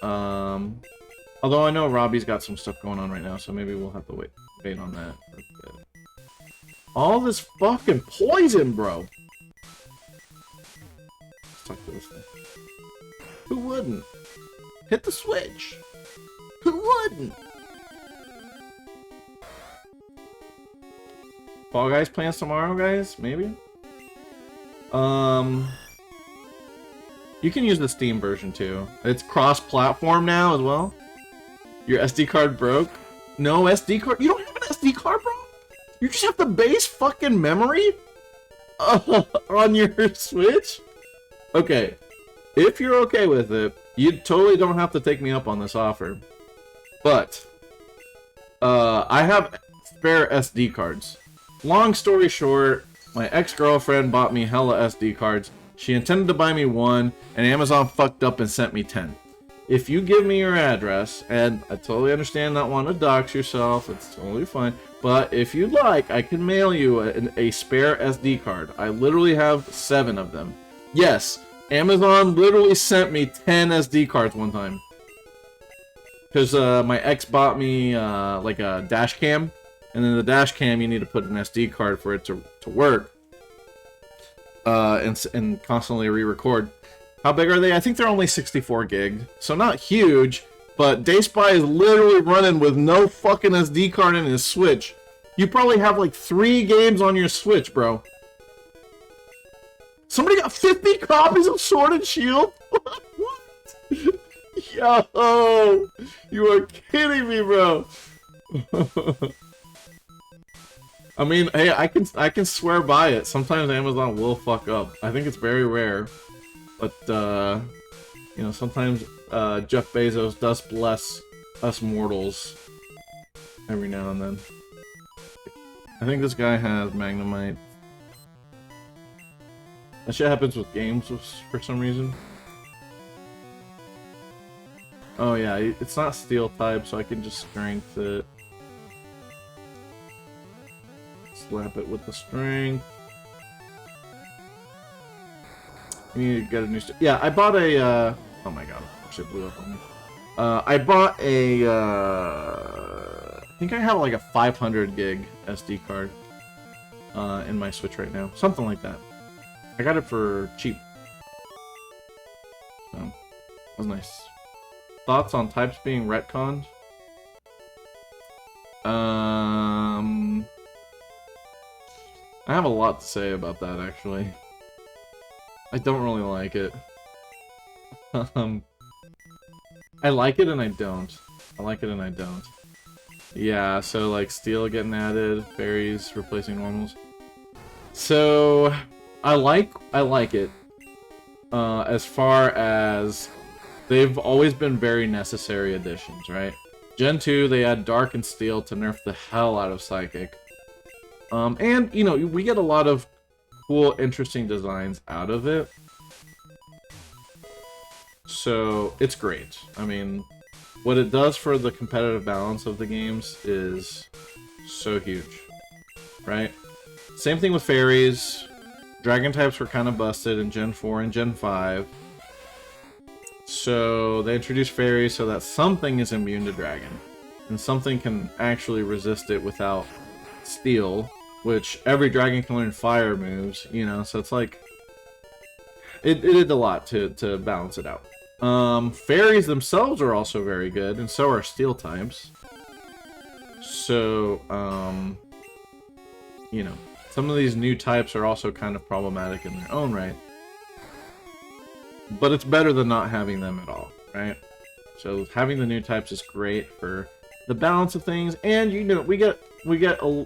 Although I know Robbie's got some stuff going on right now, so maybe we'll have to wait on that for a bit. All this fucking poison, bro! Let's talk to this thing. Who wouldn't? Hit the switch! Who wouldn't? Fall Guys plans tomorrow, guys? Maybe? You can use the Steam version, too. It's cross-platform now, as well. Your SD card broke? No SD card? You don't have an SD card, bro? You just have the base fucking memory? On your Switch? Okay. If you're okay with it, you totally don't have to take me up on this offer. But, I have spare SD cards. Long story short, my ex-girlfriend bought me hella SD cards. She intended to buy me one, and Amazon fucked up and sent me 10. If you give me your address, and I totally understand not wanting to dox yourself, it's totally fine, but if you'd like, I can mail you a spare SD card. I literally have 7 of them. Yes, Amazon literally sent me 10 SD cards one time. Because my ex bought me like a dash cam, and then the dash cam you need to put an SD card for it to work. And constantly re-record. How big are they? I think they're only 64 gig, so not huge, but DaySpy is literally running with no fucking SD card in his Switch. You probably have like 3 games on your Switch, bro. Somebody got 50 copies of Sword and Shield? What? Yo! You are kidding me, bro. I mean, hey, I can swear by it. Sometimes Amazon will fuck up. I think it's very rare. But, you know, sometimes Jeff Bezos does bless us mortals every now and then. I think this guy has Magnemite. That shit happens with games for some reason. Oh yeah, it's not steel type, so I can just strength it. Slap it with the strength. We need to get a new... Yeah, I bought a... oh my god, shit blew up on me. I bought a... I think I have like a 500 gig SD card in my Switch right now. Something like that. I got it for cheap. So, that was nice. Thoughts on types being retconned? I have a lot to say about that, actually. I don't really like it. I like it and I don't. I like it and I don't. Yeah, so like steel getting added, fairies replacing normals. So I like it. As far as they've always been very necessary additions, right? Gen 2, they add Dark and Steel to nerf the hell out of Psychic. And, you know, we get a lot of cool, interesting designs out of it. So, it's great. I mean, what it does for the competitive balance of the games is so huge, right? Same thing with fairies. Dragon types were kind of busted in Gen 4 and Gen 5. So, they introduced fairies so that something is immune to dragon. And something can actually resist it without steel. Which every dragon can learn fire moves, you know, so it's like... It did a lot to balance it out. Fairies themselves are also very good, and so are steel types. So, you know, some of these new types are also kind of problematic in their own right. But it's better than not having them at all, right? So having the new types is great for the balance of things, and you know, we get a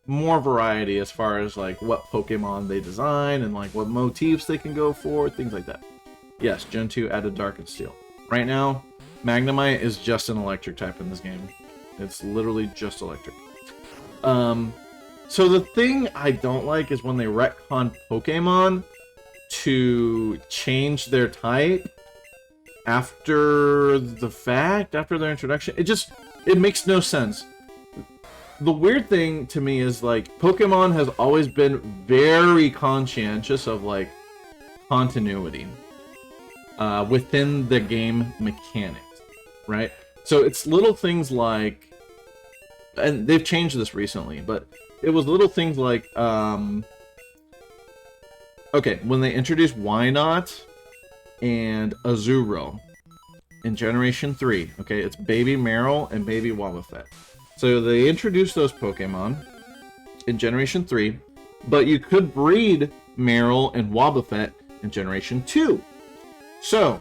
more variety as far as like what Pokemon they design and like what motifs they can go for, things like that. Yes, Gen 2 added Dark and Steel. Right now, Magnemite is just an electric type in this game. It's literally just electric. So the thing I don't like is when they retcon Pokemon to change their type after the fact, after their introduction. It makes no sense. The weird thing to me is, like, Pokemon has always been very conscientious of, like, continuity within the game mechanics, right? So it's little things like, and they've changed this recently, but it was little things like, okay, when they introduced Wynot and Azurill in Generation 3, okay, it's Baby Marill and Baby Wobbuffet. So they introduced those Pokemon in Generation 3, but you could breed Marill and Wobbuffet in Generation 2. So,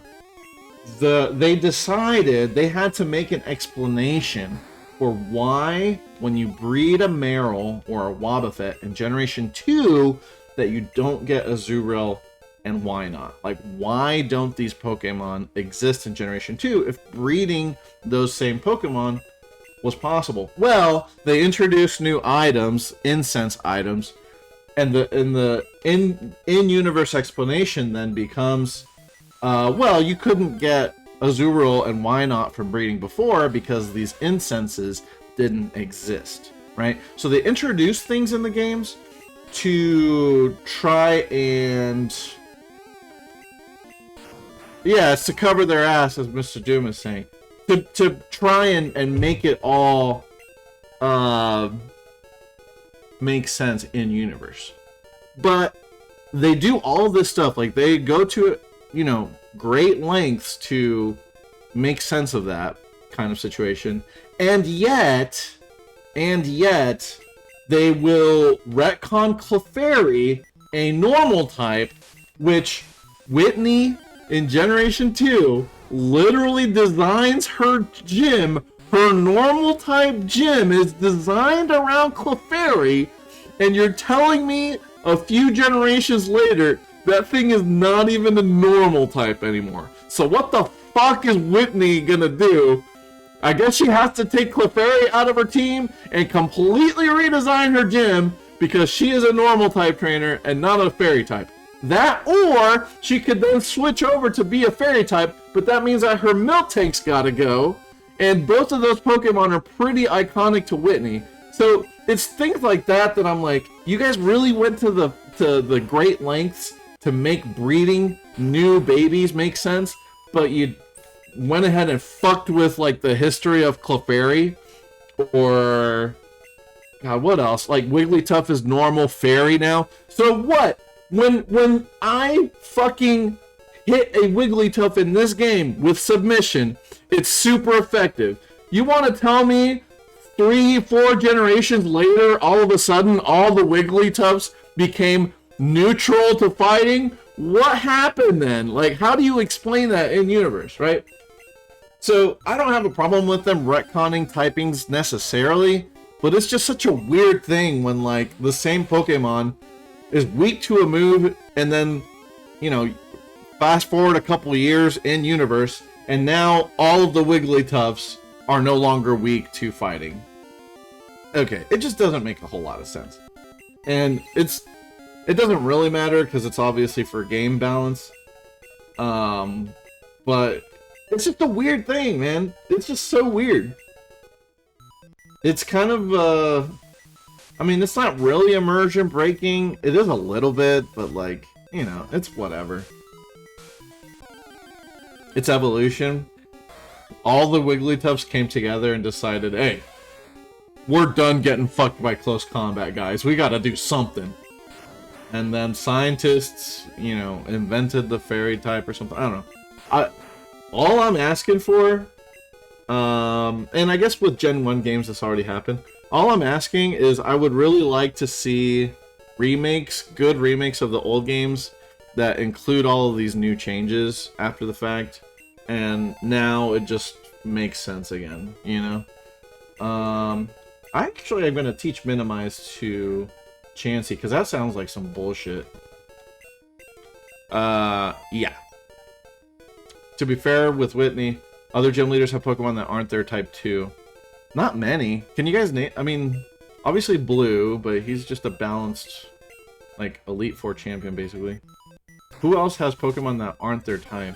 they decided they had to make an explanation for why, when you breed a Marill or a Wobbuffet in Generation 2, that you don't get Azurill and Wynot. Like, why don't these Pokemon exist in Generation 2 if breeding those same Pokemon was possible? Well, they introduced new items, incense items, and the in-universe explanation then becomes, well, you couldn't get Azurill and Wynot from breeding before because these incenses didn't exist, right? So they introduced things in the games to try and... yeah, it's to cover their ass, as Mr. Doom is saying. To try and make it all make sense in universe. But they do all this stuff, like they go to, you know, great lengths to make sense of that. kind of situation. And yet, they will retcon Clefairy, a normal type, which Whitney in Generation 2 literally designs her gym. Her normal type gym is designed around Clefairy, and you're telling me a few generations later that thing is not even a normal type anymore. So what the fuck is Whitney gonna do? I guess she has to take Clefairy out of her team and completely redesign her gym because she is a normal type trainer and not a fairy type. That, or she could then switch over to be a fairy type, but that means that her Miltank's gotta go, and both of those Pokemon are pretty iconic to Whitney. So it's things like that that I'm like, you guys really went to the great lengths to make breeding new babies make sense, but you went ahead and fucked with like the history of Clefairy, or God, what else? Like Wigglytuff is normal fairy now. So what? When I fucking hit a Wigglytuff in this game with submission, it's super effective. You want to tell me 3-4 generations later, all of a sudden, all the Wigglytuffs became neutral to fighting? What happened then? Like, how do you explain that in universe, right? So I don't have a problem with them retconning typings necessarily, but it's just such a weird thing when like the same Pokemon is weak to a move, and then, you know, fast forward a couple years in universe, and now all of the Wigglytuffs are no longer weak to fighting. Okay, it just doesn't make a whole lot of sense. And it doesn't really matter because it's obviously for game balance. But it's just a weird thing, man. It's just so weird. It's kind of, I mean, it's not really immersion breaking. It is a little bit, but like, you know, it's whatever. It's evolution. All the Wigglytuffs came together and decided, hey, we're done getting fucked by close combat, guys. We gotta do something. And then scientists, you know, invented the fairy type or something. I don't know. All I'm asking for, and I guess with Gen 1 games this already happened, all I'm asking is I would really like to see remakes, good remakes of the old games that include all of these new changes after the fact, and now it just makes sense again, you know? I actually am going to teach Minimize to Chansey, because that sounds like some bullshit. Yeah. To be fair with Whitney, other gym leaders have Pokemon that aren't their type 2. Not many. Can you guys name... I mean, obviously Blue, but he's just a balanced, like, Elite Four champion, basically. Who else has Pokemon that aren't their type?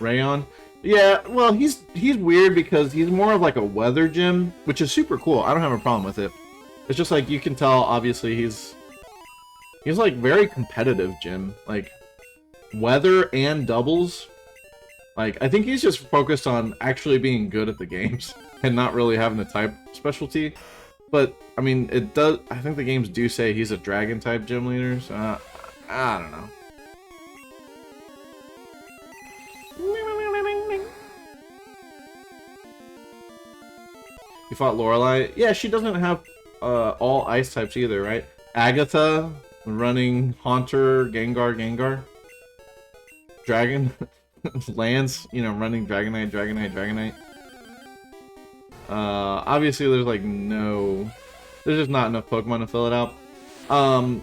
Rayon? Yeah, well, he's weird because he's more of like a weather gym, which is super cool. I don't have a problem with it. It's just like, you can tell, obviously, he's like very competitive gym. Like, weather and doubles. Like, I think he's just focused on actually being good at the games and not really having a type specialty. But, I mean, it does... I think the games do say he's a dragon-type gym leader, so I don't know. You fought Lorelei? Yeah, she doesn't have all ice types either, right? Agatha, running Haunter, Gengar. Dragon... Lance, you know, running Dragonite. Obviously there's like there's just not enough Pokemon to fill it out. I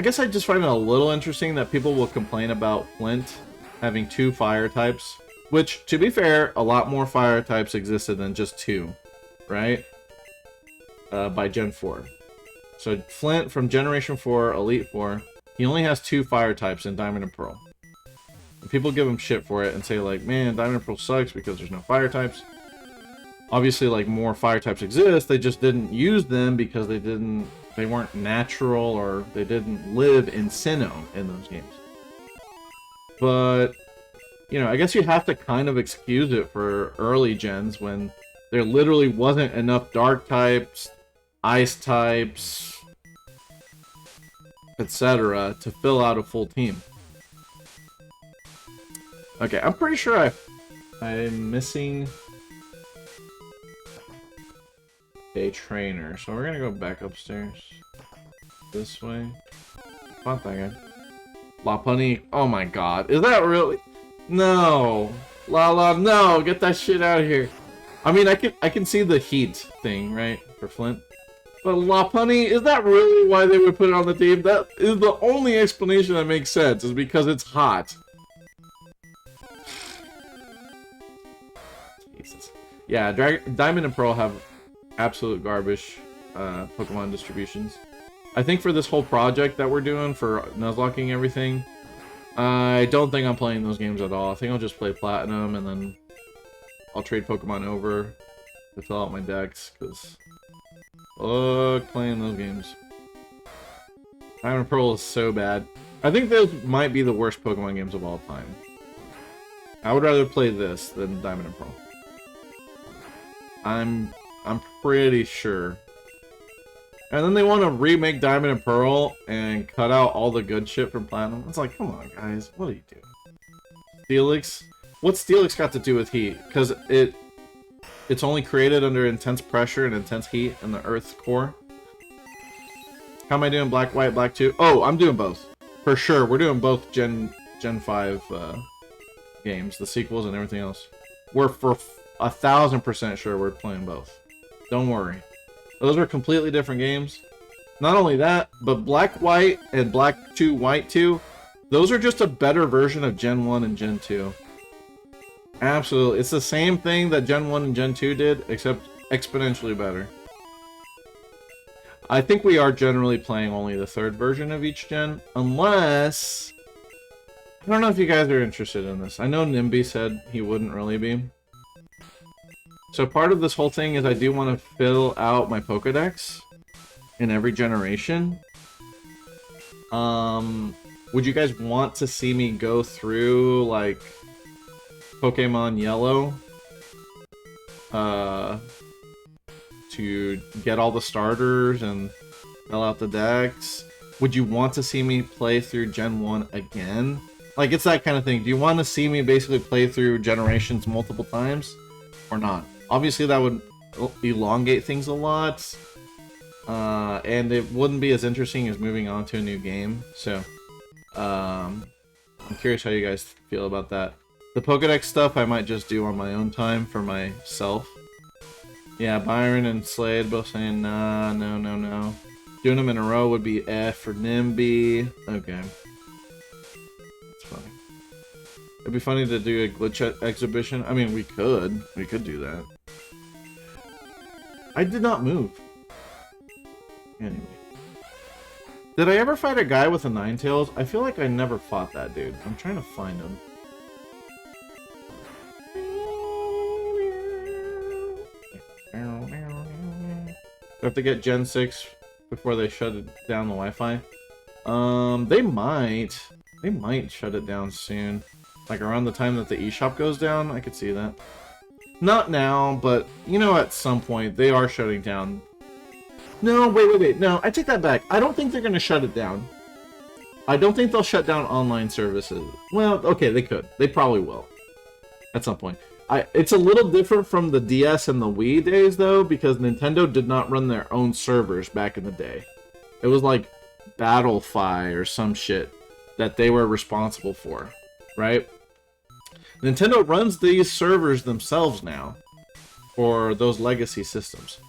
guess I just find it a little interesting that people will complain about Flint having 2 fire types, which, to be fair, a lot more fire types existed than just 2, right? By Gen 4. So Flint from Generation 4, Elite 4, he only has 2 fire types in Diamond and Pearl. People give him shit for it and say like, man, Diamond and Pearl sucks because there's no fire types. Obviously, like, more fire types exist, they just didn't use them because they weren't natural, or they didn't live in Sinnoh in those games. But, you know, I guess you have to kind of excuse it for early gens when there literally wasn't enough dark types, ice types, etc. to fill out a full team. Okay, I'm pretty sure I'm missing a trainer, so we're gonna go back upstairs. This way. Not that guy. Lopunny. Oh my god. Is that really? No. No. Get that shit out of here. I mean, I can see the heat thing, right? For Flint. But Lopunny, is that really why they would put it on the team? That is the only explanation that makes sense, is because it's hot. Jesus. Yeah, Diamond and Pearl have absolute garbage Pokemon distributions. I think for this whole project that we're doing for Nuzlocking everything, I don't think I'm playing those games at all. I think I'll just play Platinum and then I'll trade Pokemon over to fill out my decks, because fuck playing those games. Diamond and Pearl is so bad. I think those might be the worst Pokemon games of all time. I would rather play this than Diamond and Pearl. I'm pretty sure. And then they want to remake Diamond and Pearl and cut out all the good shit from Platinum. It's like, come on, guys. What are you doing? Steelix? What's Steelix got to do with heat? Because it's only created under intense pressure and intense heat in the Earth's core. How am I doing? Black, White, Black 2? Oh, I'm doing both. For sure. We're doing both Gen 5 games. The sequels and everything else. We're for 1000% sure we're playing both. Don't worry. Those are completely different games. Not only that, but Black White and Black 2 White 2, those are just a better version of Gen 1 and Gen 2. Absolutely. It's the same thing that Gen 1 and Gen 2 did, except exponentially better. I think we are generally playing only the third version of each gen, unless... I don't know if you guys are interested in this. I know Nimby said he wouldn't really be. So part of this whole thing is I do want to fill out my Pokedex in every generation. Would you guys want to see me go through, like, Pokemon Yellow to get all the starters and fill out the decks? Would you want to see me play through Gen 1 again? Like, it's that kind of thing. Do you want to see me basically play through generations multiple times or not? Obviously, that would elongate things a lot, and it wouldn't be as interesting as moving on to a new game. So, I'm curious how you guys feel about that. The Pokedex stuff I might just do on my own time for myself. Yeah, Byron and Slade both saying nah, no. Doing them in a row would be F for Nimby. Okay. That's funny. It'd be funny to do a glitch exhibition. I mean, we could do that. I did not move. Anyway. Did I ever fight a guy with a Ninetales? I feel like I never fought that dude. I'm trying to find him. Do I have to get Gen 6 before they shut down the Wi-Fi? They might shut it down soon. Like around the time that the eShop goes down, I could see that. Not now, but, you know, at some point, they are shutting down. No, wait, no, I take that back. I don't think they're going to shut it down. I don't think they'll shut down online services. Well, okay, they could. They probably will. At some point. It's a little different from the DS and the Wii days, though, because Nintendo did not run their own servers back in the day. It was like Battlefy or some shit that they were responsible for, right? Nintendo runs these servers themselves now for those legacy systems.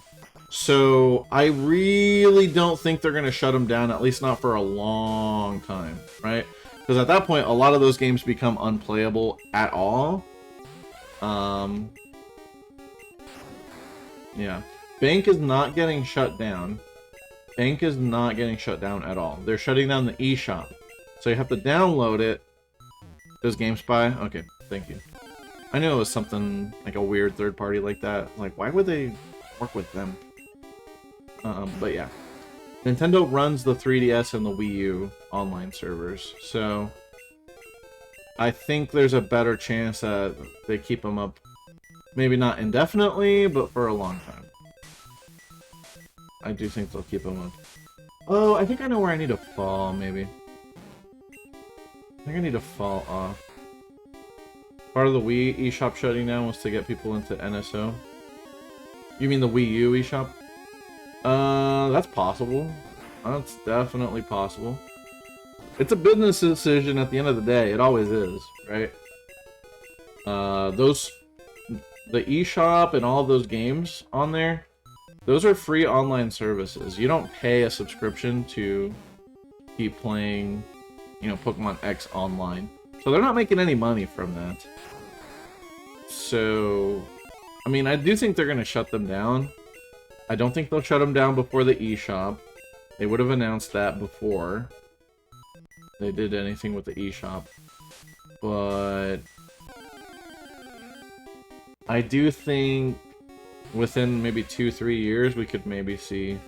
So I really don't think they're going to shut them down, at least not for a long time, right? Because at that point, a lot of those games become unplayable at all. Yeah. Bank is not getting shut down. Bank is not getting shut down at all. They're shutting down the eShop. So you have to download it. Does GameSpy? Okay, thank you. I knew it was something like a weird third party like that. Like, why would they work with them? But yeah. Nintendo runs the 3DS and the Wii U online servers. So I think there's a better chance that they keep them up. Maybe not indefinitely, but for a long time. I do think they'll keep them up. Oh, I think I know where I need to fall, maybe. I think I need to fall off. Part of the Wii eShop shutting down was to get people into NSO. You mean the Wii U eShop? That's possible. That's definitely possible. It's a business decision at the end of the day. It always is, right? The eShop and all of those games on there, those are free online services. You don't pay a subscription to keep playing, you know, Pokemon X online. So they're not making any money from that. So, I mean, I do think they're going to shut them down. I don't think they'll shut them down before the eShop. They would have announced that before they did anything with the eShop. But I do think within maybe 2-3 years we could maybe see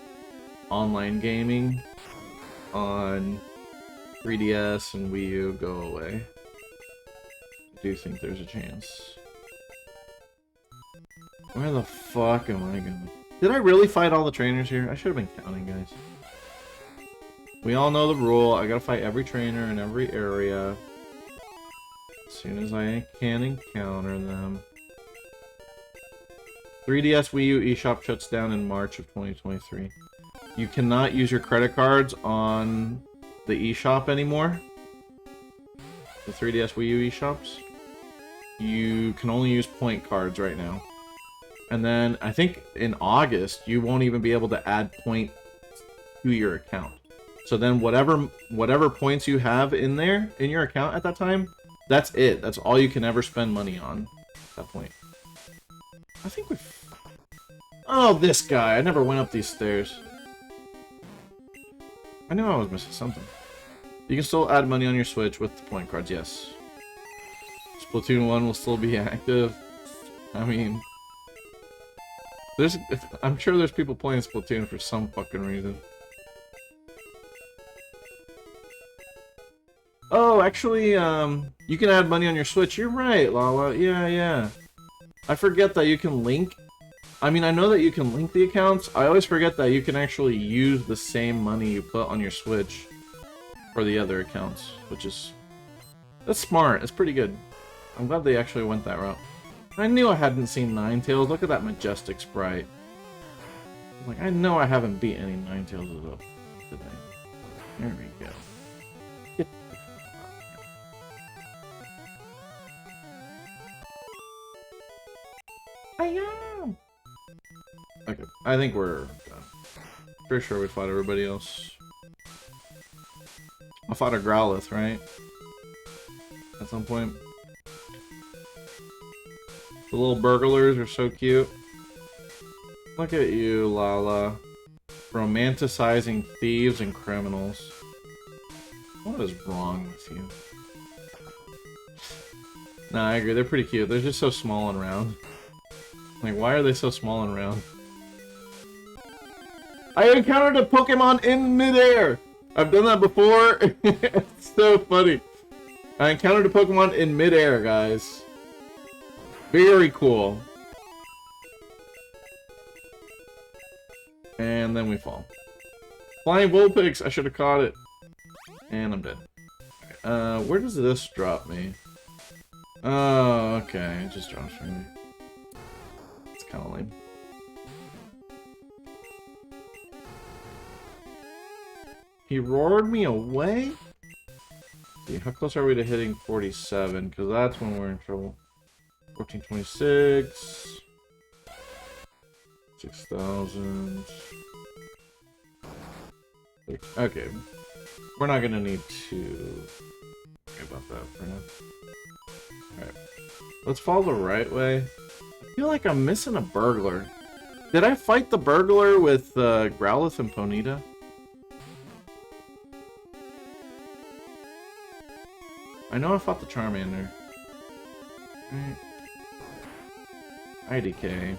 online gaming on 3DS and Wii U go away. I do think there's a chance. Where the fuck am I going? Did I really fight all the trainers here? I should have been counting, guys. We all know the rule. I gotta fight every trainer in every area as soon as I can encounter them. 3DS Wii U eShop shuts down in March of 2023. You cannot use your credit cards on the eShop anymore. The 3DS Wii U eShops. You can only use point cards right now. And then, I think in August, you won't even be able to add points to your account. So then whatever points you have in there, in your account at that time, that's it. That's all you can ever spend money on at that point. I think we've... Oh, this guy. I never went up these stairs. I knew I was missing something. You can still add money on your Switch with the point cards, yes. Splatoon 1 will still be active. I mean... I'm sure there's people playing Splatoon for some fucking reason. Oh, actually, you can add money on your Switch. You're right, Lala. Yeah. I forget that you can link. I mean, I know that you can link the accounts. I always forget that you can actually use the same money you put on your Switch for the other accounts, which is... That's smart. It's pretty good. I'm glad they actually went that route. I knew I hadn't seen Ninetales. Look at that majestic sprite. Like, I know I haven't beat any Ninetales up today. There we go. Okay, I think we're done. Pretty sure we fought everybody else. I fought a Growlithe, right? At some point. The little burglars are so cute. Look at you, Lala. Romanticizing thieves and criminals. What is wrong with you? Nah, I agree. They're pretty cute. They're just so small and round. Like, why are they so small and round? I encountered a Pokemon in midair! I've done that before. It's so funny. I encountered a Pokemon in midair, guys. Very cool. And then we fall. Flying Vulpix! I should have caught it. And I'm dead. Okay. Where does this drop me? Oh, okay. It just drops me. It's kind of lame. He roared me away? See, how close are we to hitting 47? Because that's when we're in trouble. 1426. 6,000. Okay. We're not gonna need to worry about that for now. Alright. Let's follow the right way. I feel like I'm missing a burglar. Did I fight the burglar with Growlithe and Ponyta? I know I fought the Charmander. Right. IDK.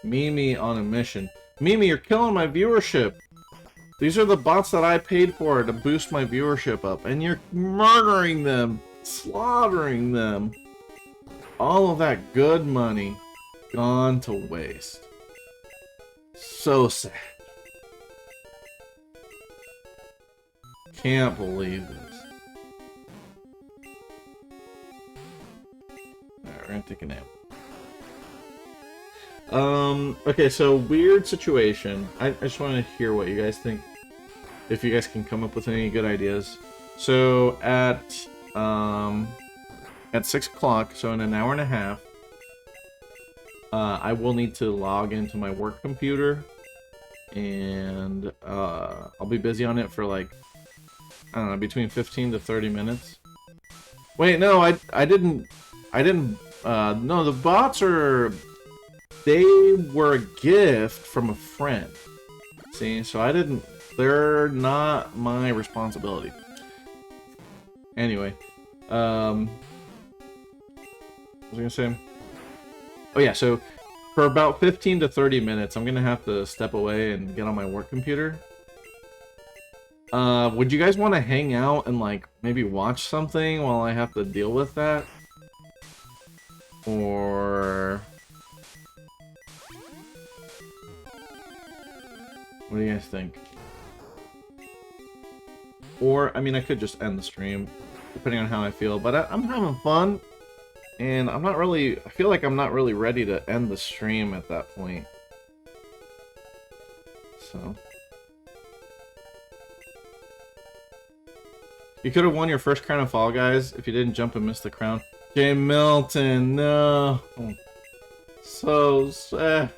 Mimi on a mission. Mimi, you're killing my viewership. These are the bots that I paid for to boost my viewership up, and you're murdering them, slaughtering them. All of that good money gone to waste. So sad. can't believe this. Alright, we're gonna take a nap. Okay, so weird situation. I just want to hear what you guys think. If you guys can come up with any good ideas. So at 6 o'clock, so in an hour and a half, I will need to log into my work computer, and I'll be busy on it for like, I don't know, between 15 to 30 minutes. Wait, no, I didn't, no, the bots they were a gift from a friend. See, so they're not my responsibility. Anyway, what was I gonna say? Oh yeah, so for about 15 to 30 minutes, I'm gonna have to step away and get on my work computer. Would you guys want to hang out and like maybe watch something while I have to deal with that? Or what do you guys think? Or, I mean, I could just end the stream, depending on how I feel, but I'm having fun, and I feel like I'm not really ready to end the stream at that point. So. You could have won your first crown of Fall Guys if you didn't jump and miss the crown. Jay Milton, no. So sad.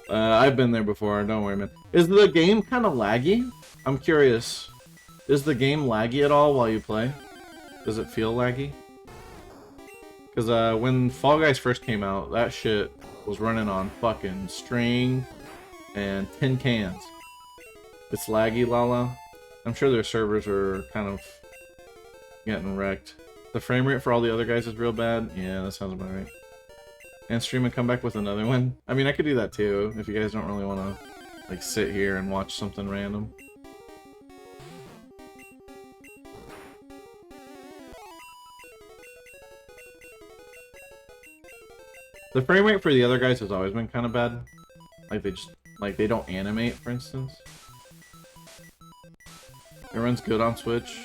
I've been there before, don't worry, man. Is the game kind of laggy? I'm curious. Is the game laggy at all while you play? Does it feel laggy? Because when Fall Guys first came out, that shit was running on fucking string and tin cans. It's laggy, Lala. I'm sure their servers are kind of getting wrecked. The frame rate for all the other guys is real bad. Yeah, that sounds about right. And stream and come back with another one. I mean, I could do that too, if you guys don't really want to like sit here and watch something random. The frame rate for the other guys has always been kind of bad. Like they don't animate, for instance. It runs good on Switch.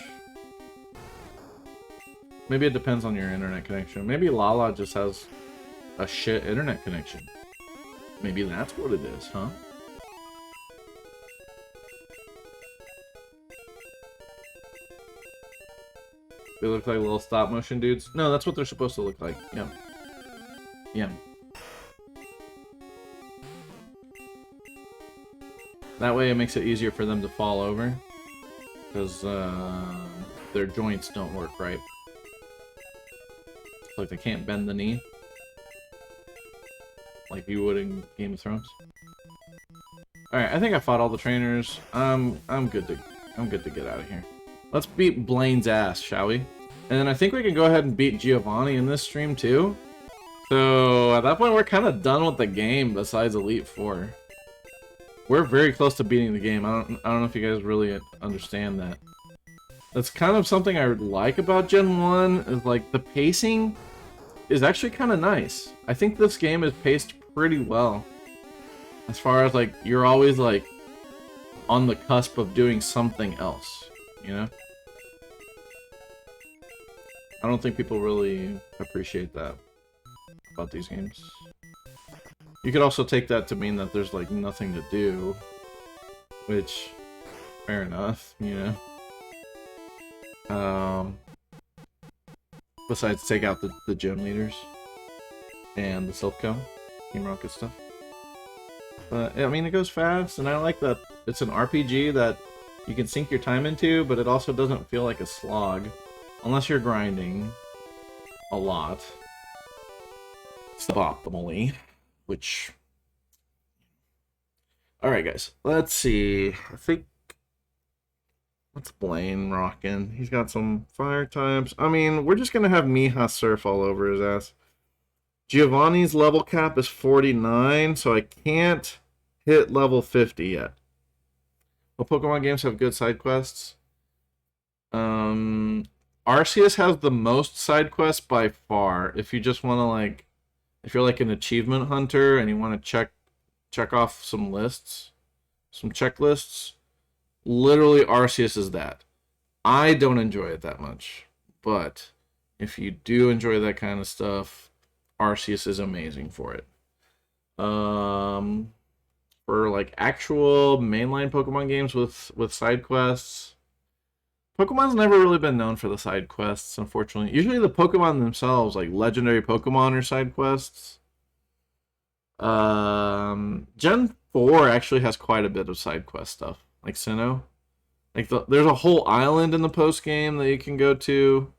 Maybe it depends on your internet connection. Maybe Lala just has a shit internet connection. Maybe that's what it is, huh? They look like little stop motion dudes. No, that's what they're supposed to look like. Yeah. Yeah. That way it makes it easier for them to fall over. Because their joints don't work right. Like they can't bend the knee. Like you would in Game of Thrones. Alright, I think I fought all the trainers. I'm good to get out of here. Let's beat Blaine's ass, shall we? And then I think we can go ahead and beat Giovanni in this stream too. So at that point we're kind of done with the game besides Elite Four. We're very close to beating the game. I don't know if you guys really understand that. That's kind of something I like about Gen 1, is like the pacing is actually kind of nice. I think this game is paced pretty well. As far as like, you're always like on the cusp of doing something else, you know? I don't think people really appreciate that about these games. You could also take that to mean that there's like nothing to do, which, fair enough, you know? Besides take out the gym leaders and the Silpco, Team Rocket stuff. But, I mean, it goes fast, and I like that it's an RPG that you can sink your time into, but it also doesn't feel like a slog. Unless you're grinding a lot. Suboptimally. Which... Alright, guys. Let's see. I think... What's Blaine rocking? He's got some fire types. I mean, we're just gonna have Miha surf all over his ass. Giovanni's level cap is 49, so I can't hit level 50 yet. Well, Pokemon games have good side quests. Arceus has the most side quests by far. If you just want to like, if you're like an achievement hunter and you want to check off some lists, some checklists, Literally, Arceus is that. I don't enjoy it that much, but if you do enjoy that kind of stuff, Arceus is amazing for it. For like actual mainline Pokemon games with side quests, Pokemon's never really been known for the side quests, unfortunately. Usually the Pokemon themselves, like legendary Pokemon, are side quests. Gen 4 actually has quite a bit of side quest stuff, like Sinnoh. Like there's a whole island in the post game that you can go to.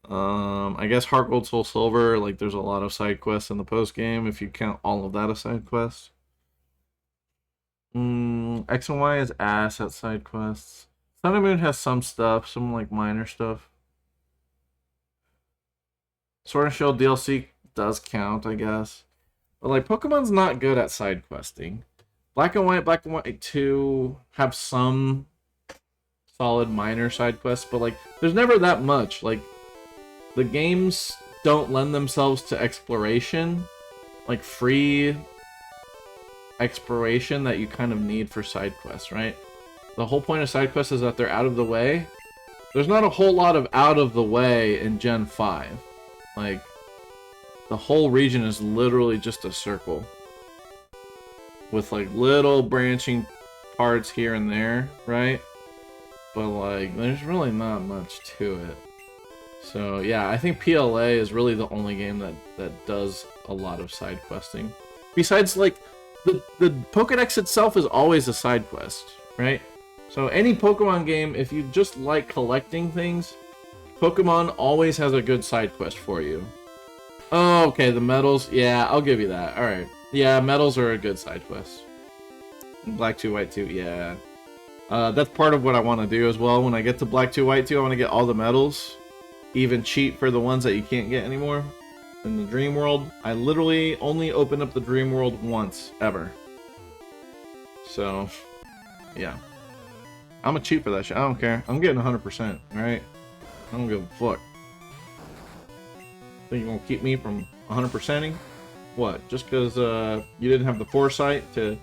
I guess Heart Gold Soul Silver, like there's a lot of side quests in the post game if you count all of that as side quests. X and Y is ass at side quests. Sun and Moon has some stuff, some like minor stuff. Sword and Shield DLC does count, I guess. But like Pokemon's not good at side questing. Black and White 2 have some solid minor side quests, but like there's never that much. Like the games don't lend themselves to exploration, like free exploration that you kind of need for side quests, right? The whole point of side quests is that they're out of the way. There's not a whole lot of out of the way in Gen 5. Like the whole region is literally just a circle with like little branching parts here and there, right? But like there's really not much to it. So yeah, I think PLA is really the only game that does a lot of side questing. Besides, like the Pokédex itself is always a side quest, right? So any Pokemon game, if you just like collecting things, Pokemon always has a good side quest for you. Oh, okay, the medals. Yeah, I'll give you that. Alright. Yeah, medals are a good side quest. Black 2, White 2, yeah. That's part of what I want to do as well. When I get to Black 2, White 2, I want to get all the medals. Even cheat for the ones that you can't get anymore. In the Dream World, I literally only opened up the Dream World once, ever. So, yeah. I'm gonna cheat for that shit. I don't care. I'm getting 100%, alright? I don't give a fuck. Think you're gonna keep me from 100%ing? What? Just because you didn't have the foresight to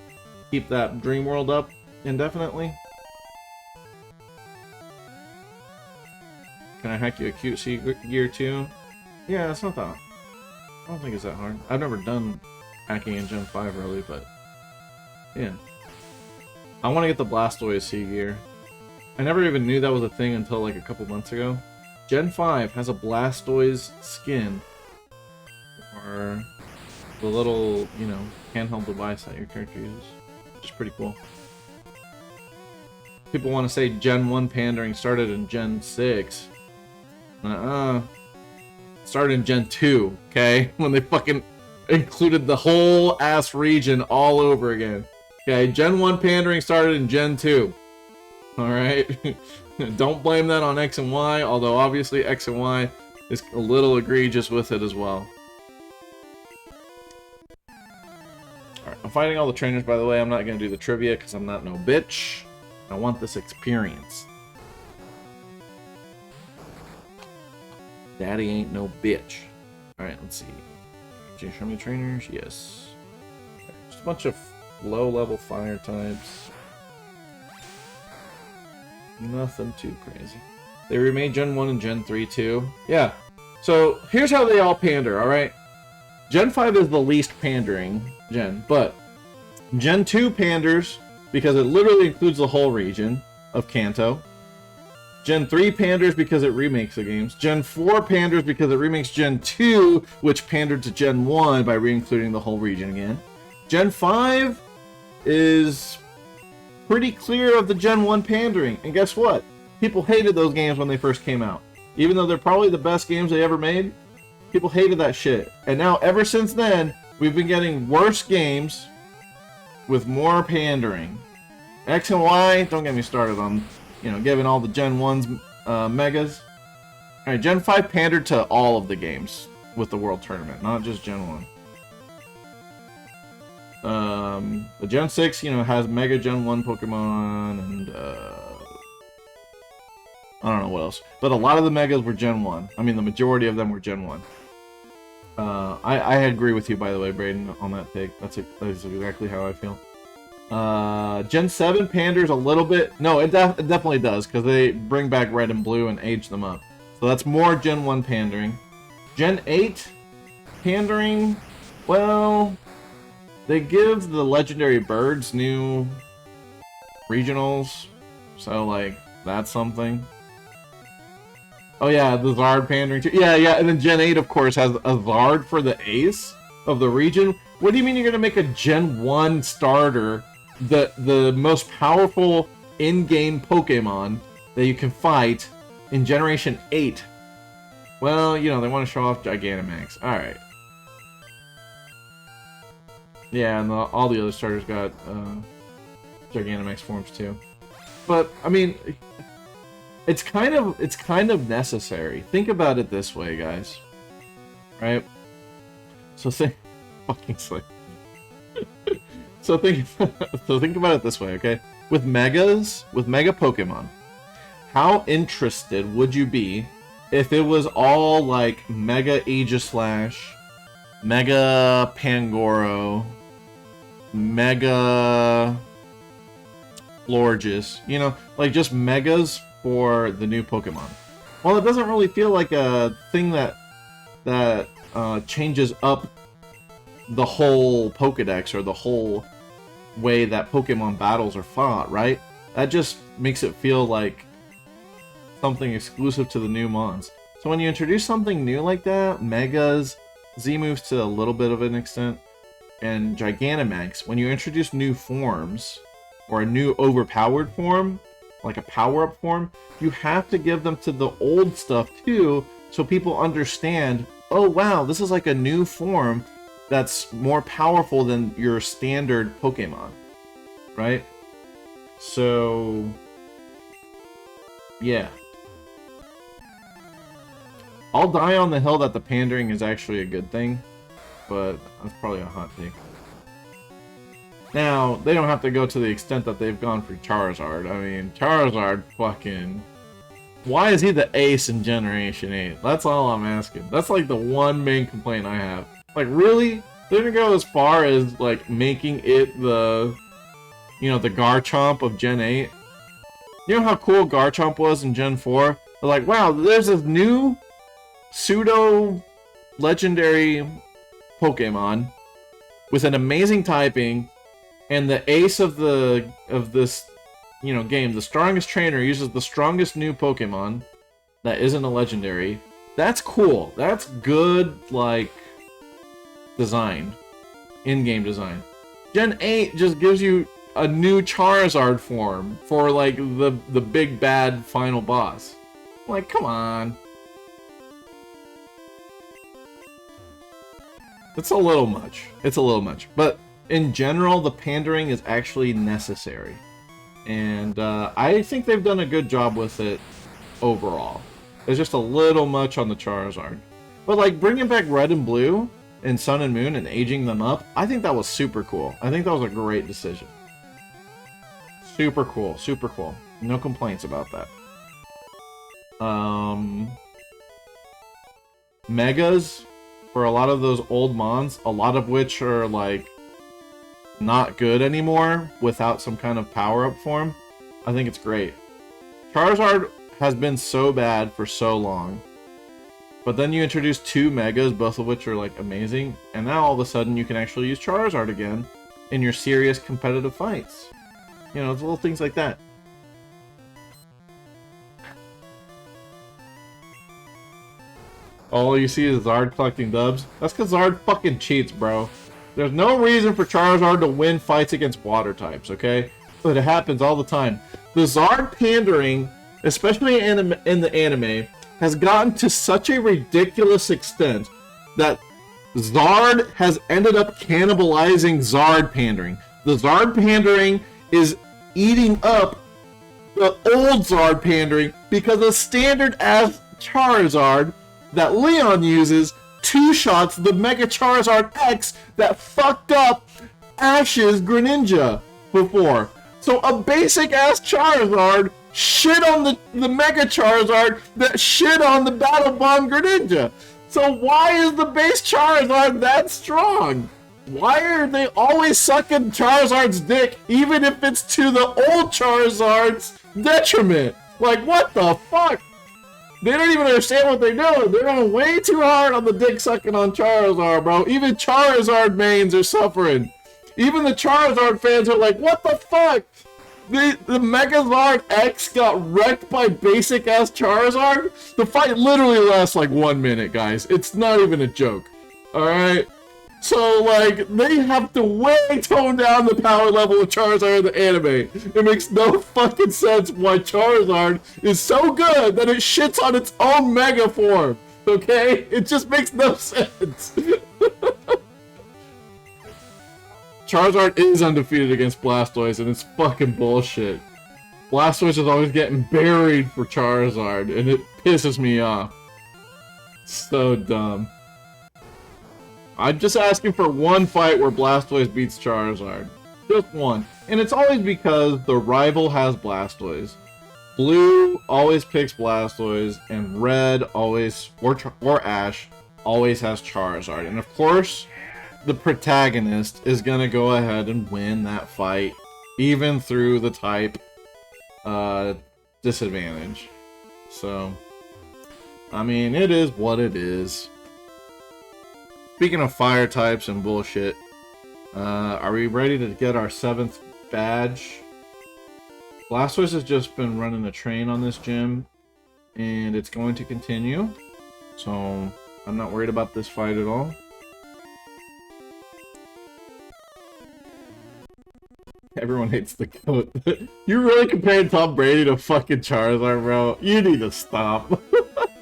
keep that Dream World up indefinitely? Can I hack you a QC gear too? Yeah, it's not that. I don't think it's that hard. I've never done hacking in Gen 5 really, but yeah. I want to get the Blastoise Sea gear. I never even knew that was a thing until like a couple months ago. Gen 5 has a Blastoise skin or the little, you know, handheld device that your character uses, which is pretty cool. People want to say Gen 1 pandering started in Gen 6. Started in Gen 2, okay? When they fucking included the whole ass region all over again. Okay, Gen 1 pandering started in Gen 2. Alright? Don't blame that on X and Y, although obviously X and Y is a little egregious with it as well. Alright, I'm fighting all the trainers, by the way. I'm not going to do the trivia because I'm not no bitch. I want this experience. Daddy ain't no bitch. Alright, let's see. Can you show me trainers? Yes. Okay, just a bunch of low-level fire types. Nothing too crazy. They remade Gen 1 and Gen 3 too. Yeah. So, here's how they all pander, alright? Gen 5 is the least pandering gen, but Gen 2 panders because it literally includes the whole region of Kanto. Gen 3 panders because it remakes the games. Gen 4 panders because it remakes Gen 2, which pandered to Gen 1 by re-including the whole region again. Gen 5 is pretty clear of the Gen 1 pandering. And guess what? People hated those games when they first came out. Even though they're probably the best games they ever made, people hated that shit. And now, ever since then, we've been getting worse games with more pandering. X and Y, don't get me started on, you know, giving all the Gen 1's megas. Alright, Gen 5 pandered to all of the games with the World Tournament, not just Gen 1. The Gen 6, you know, has Mega Gen 1 Pokemon, and, I don't know what else. But a lot of the Megas were Gen 1. I mean, the majority of them were Gen 1. I agree with you, by the way, Brayden, on that take. That's exactly how I feel. Gen 7 panders a little bit. No, it definitely does, because they bring back red and blue and age them up. So that's more Gen 1 pandering. Gen 8 pandering, well, they give the legendary birds new regionals. So, like, that's something. Oh yeah, the Zard pandering too. Yeah, and then Gen 8, of course, has a Zard for the ace of the region. What do you mean you're gonna make a Gen 1 starter the most powerful in-game Pokemon that you can fight in Generation 8? Well, you know, they want to show off Gigantamax. Alright. Yeah, and all the other starters got Gigantamax forms too. But, I mean, it's kind of necessary. Think about it this way, guys. Right? So think so think about it this way, okay? With Mega Pokemon, how interested would you be if it was all like Mega Aegislash, Mega Pangoro, Mega Florges, you know, like just megas for the new Pokemon? Well, it doesn't really feel like a thing that changes up the whole Pokedex or the whole way that Pokemon battles are fought, right? That just makes it feel like something exclusive to the new mons. So when you introduce something new like that, Megas, Z-moves to a little bit of an extent, and Gigantamax, when you introduce new forms, or a new overpowered form, like a power-up form, you have to give them to the old stuff too, so people understand, oh wow, this is like a new form that's more powerful than your standard Pokemon, right? So, yeah. I'll die on the hill that the pandering is actually a good thing, but that's probably a hot take. Now, they don't have to go to the extent that they've gone for Charizard. I mean, Charizard fucking... Why is he the ace in Generation 8? That's all I'm asking. That's like the one main complaint I have. Like, really? They're gonna go as far as, like, making it the... You know, the Garchomp of Gen 8? You know how cool Garchomp was in Gen 4? They're like, wow, there's this new pseudo-legendary Pokemon with an amazing typing, and the ace of this, you know, game, the strongest trainer uses the strongest new Pokemon that isn't a legendary. That's cool. That's good, like, design. In-game design. Gen 8 just gives you a new Charizard form for, like, the big bad final boss. Like, come on. It's a little much. It's a little much. But in general, the pandering is actually necessary. And I think they've done a good job with it overall. There's just a little much on the Charizard. But like bringing back Red and Blue in Sun and Moon and aging them up, I think that was super cool. I think that was a great decision. Super cool. Super cool. No complaints about that. Megas, for a lot of those old mons, a lot of which are like not good anymore without some kind of power-up form, I think it's great. Charizard has been so bad for so long, but then you introduce two Megas, both of which are like amazing, and now all of a sudden you can actually use Charizard again in your serious competitive fights. You know, it's little things like that. All you see is Zard collecting dubs. That's because Zard fucking cheats, bro. There's no reason for Charizard to win fights against water types, okay? But it happens all the time. The Zard pandering, especially in the anime, has gotten to such a ridiculous extent that Zard has ended up cannibalizing Zard pandering. The Zard pandering is eating up the old Zard pandering because the standard-ass Charizard that Leon uses two-shots the Mega Charizard X that fucked up Ash's Greninja before. So a basic-ass Charizard shit on the Mega Charizard that shit on the Battle Bond Greninja. So why is the base Charizard that strong? Why are they always sucking Charizard's dick, even if it's to the old Charizard's detriment? Like, what the fuck? They don't even understand what they're doing. They're going way too hard on the dick sucking on Charizard, bro. Even Charizard mains are suffering. Even the Charizard fans are like, what the fuck? The Megazord X got wrecked by basic ass Charizard? The fight literally lasts like 1 minute, guys. It's not even a joke. Alright? So, like, they have to way tone down the power level of Charizard in the anime. It makes no fucking sense why Charizard is so good that it shits on its own Mega form. Okay? It just makes no sense. Charizard is undefeated against Blastoise, and it's fucking bullshit. Blastoise is always getting buried for Charizard, and it pisses me off. So dumb. I'm just asking for one fight where Blastoise beats Charizard. Just one. And it's always because the rival has Blastoise. Blue always picks Blastoise, and Red always, or Ash, always has Charizard. And of course, the protagonist is gonna go ahead and win that fight, even through the type disadvantage. So, I mean, it is what it is. Speaking of fire types and bullshit, are we ready to get our 7th badge? Blastoise has just been running a train on this gym, and it's going to continue. So, I'm not worried about this fight at all. Everyone hates the goat. You really comparing Tom Brady to fucking Charizard, bro? You need to stop.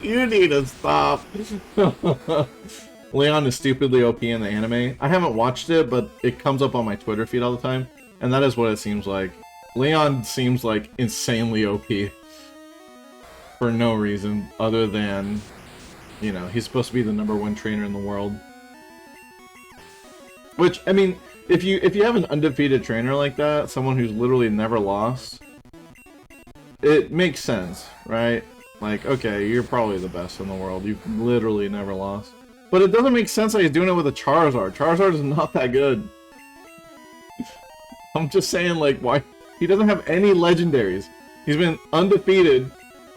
You need to stop. Leon is stupidly OP in the anime. I haven't watched it, but it comes up on my Twitter feed all the time, and that is what it seems like. Leon seems like insanely OP for no reason other than, you know, he's supposed to be the #1 trainer in the world. Which, I mean, if you have an undefeated trainer like that, someone who's literally never lost, it makes sense, right? Like, okay, you're probably the best in the world. You've literally never lost. But it doesn't make sense that he's doing it with a Charizard. Charizard is not that good. I'm just saying, like, why? He doesn't have any legendaries. He's been undefeated,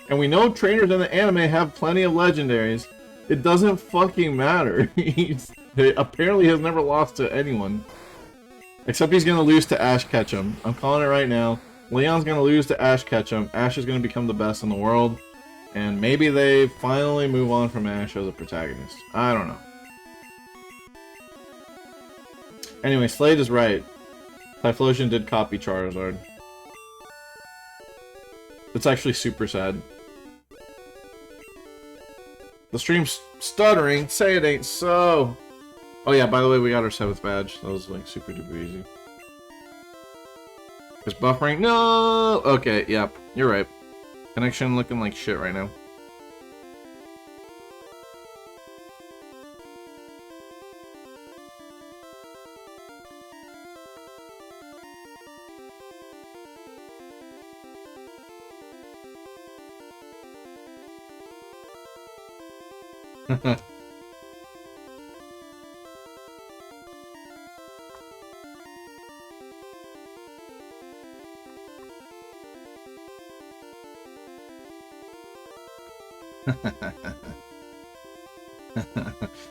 and we know trainers in the anime have plenty of legendaries. It doesn't fucking matter. He apparently has never lost to anyone. Except he's gonna lose to Ash Ketchum. I'm calling it right now. Leon's gonna lose to Ash Ketchum. Ash is gonna become the best in the world. And maybe they finally move on from Ash as a protagonist. I don't know. Anyway, Slade is right. Typhlosion did copy Charizard. It's actually super sad. The stream's stuttering. Say it ain't so. Oh yeah, by the way, we got our 7th badge. That was like super duper easy. Is buffering? No! Okay, yep. You're right. Connection looking like shit right now.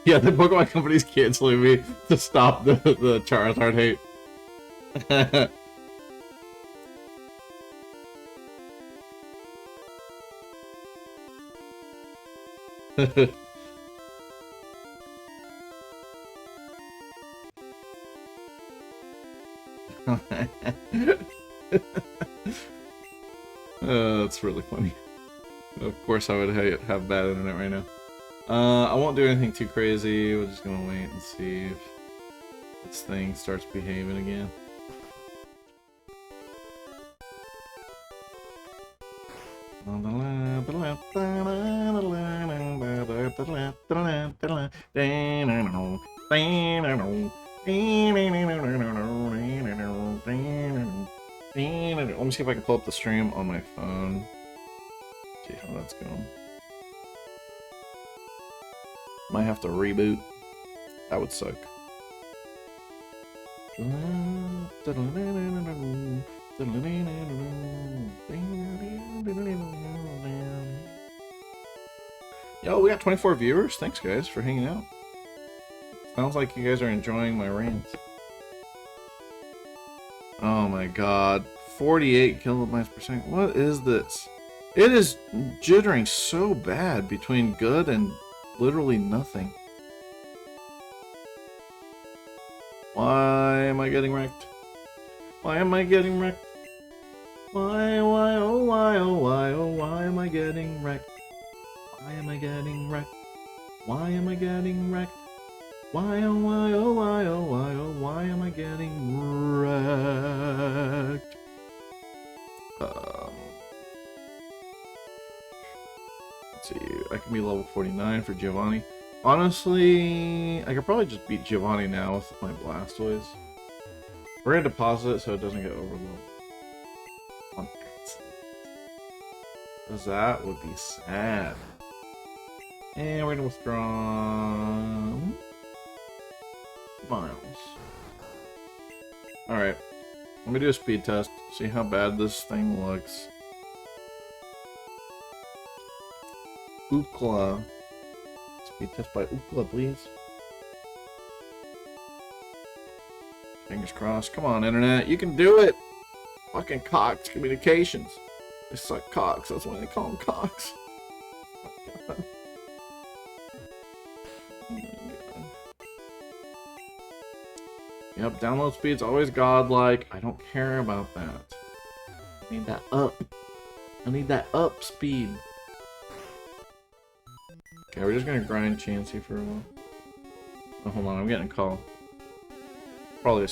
Yeah, the Pokemon company's canceling me to stop the Charizard hate. That's really funny. Of course I would have bad internet right now. I won't do anything too crazy. We're just gonna wait and see if this thing starts behaving again. Let me see if I can pull up the stream on my phone. See how that's going. Might have to reboot. That would suck. Yo, we got 24 viewers. Thanks, guys, for hanging out. Sounds like you guys are enjoying my rants. Oh my god. 48 kilobytes per second. What is this? It is jittering so bad between good and literally nothing. Why am I getting wrecked? Why am I getting wrecked? Why, oh, why, oh, why, oh, why am I getting wrecked? Why am I getting wrecked? Why am I getting wrecked? Why, oh, why, oh, why, oh, why, oh, why am I getting wrecked? Let's see, I can be level 49 for Giovanni. Honestly, I could probably just beat Giovanni now with my Blastoise. We're gonna deposit it so it doesn't get overloaded. On accident. Because that would be sad. And we're gonna withdraw Miles. Alright. Let me do a speed test. See how bad this thing looks. Ookla. Speed test by Ookla, please. Fingers crossed. Come on, internet. You can do it! Fucking Cox Communications. They suck cocks. That's why they call them cocks. Yep, download speed's always godlike. I don't care about that. I need that up. I need that up speed. Okay, we're just gonna grind Chansey for a while. Oh, hold on, I'm getting a call. Probably a...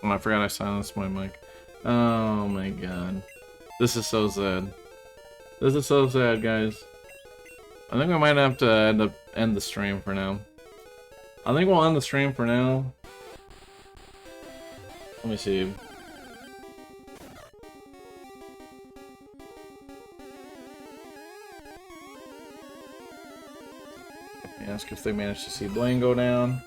Oh, I forgot I silenced my mic. Oh my god. This is so sad. This is so sad, guys. I think we might have to end the stream for now. I think we'll end the stream for now. Let me see. Ask if they managed to see Blaine go down.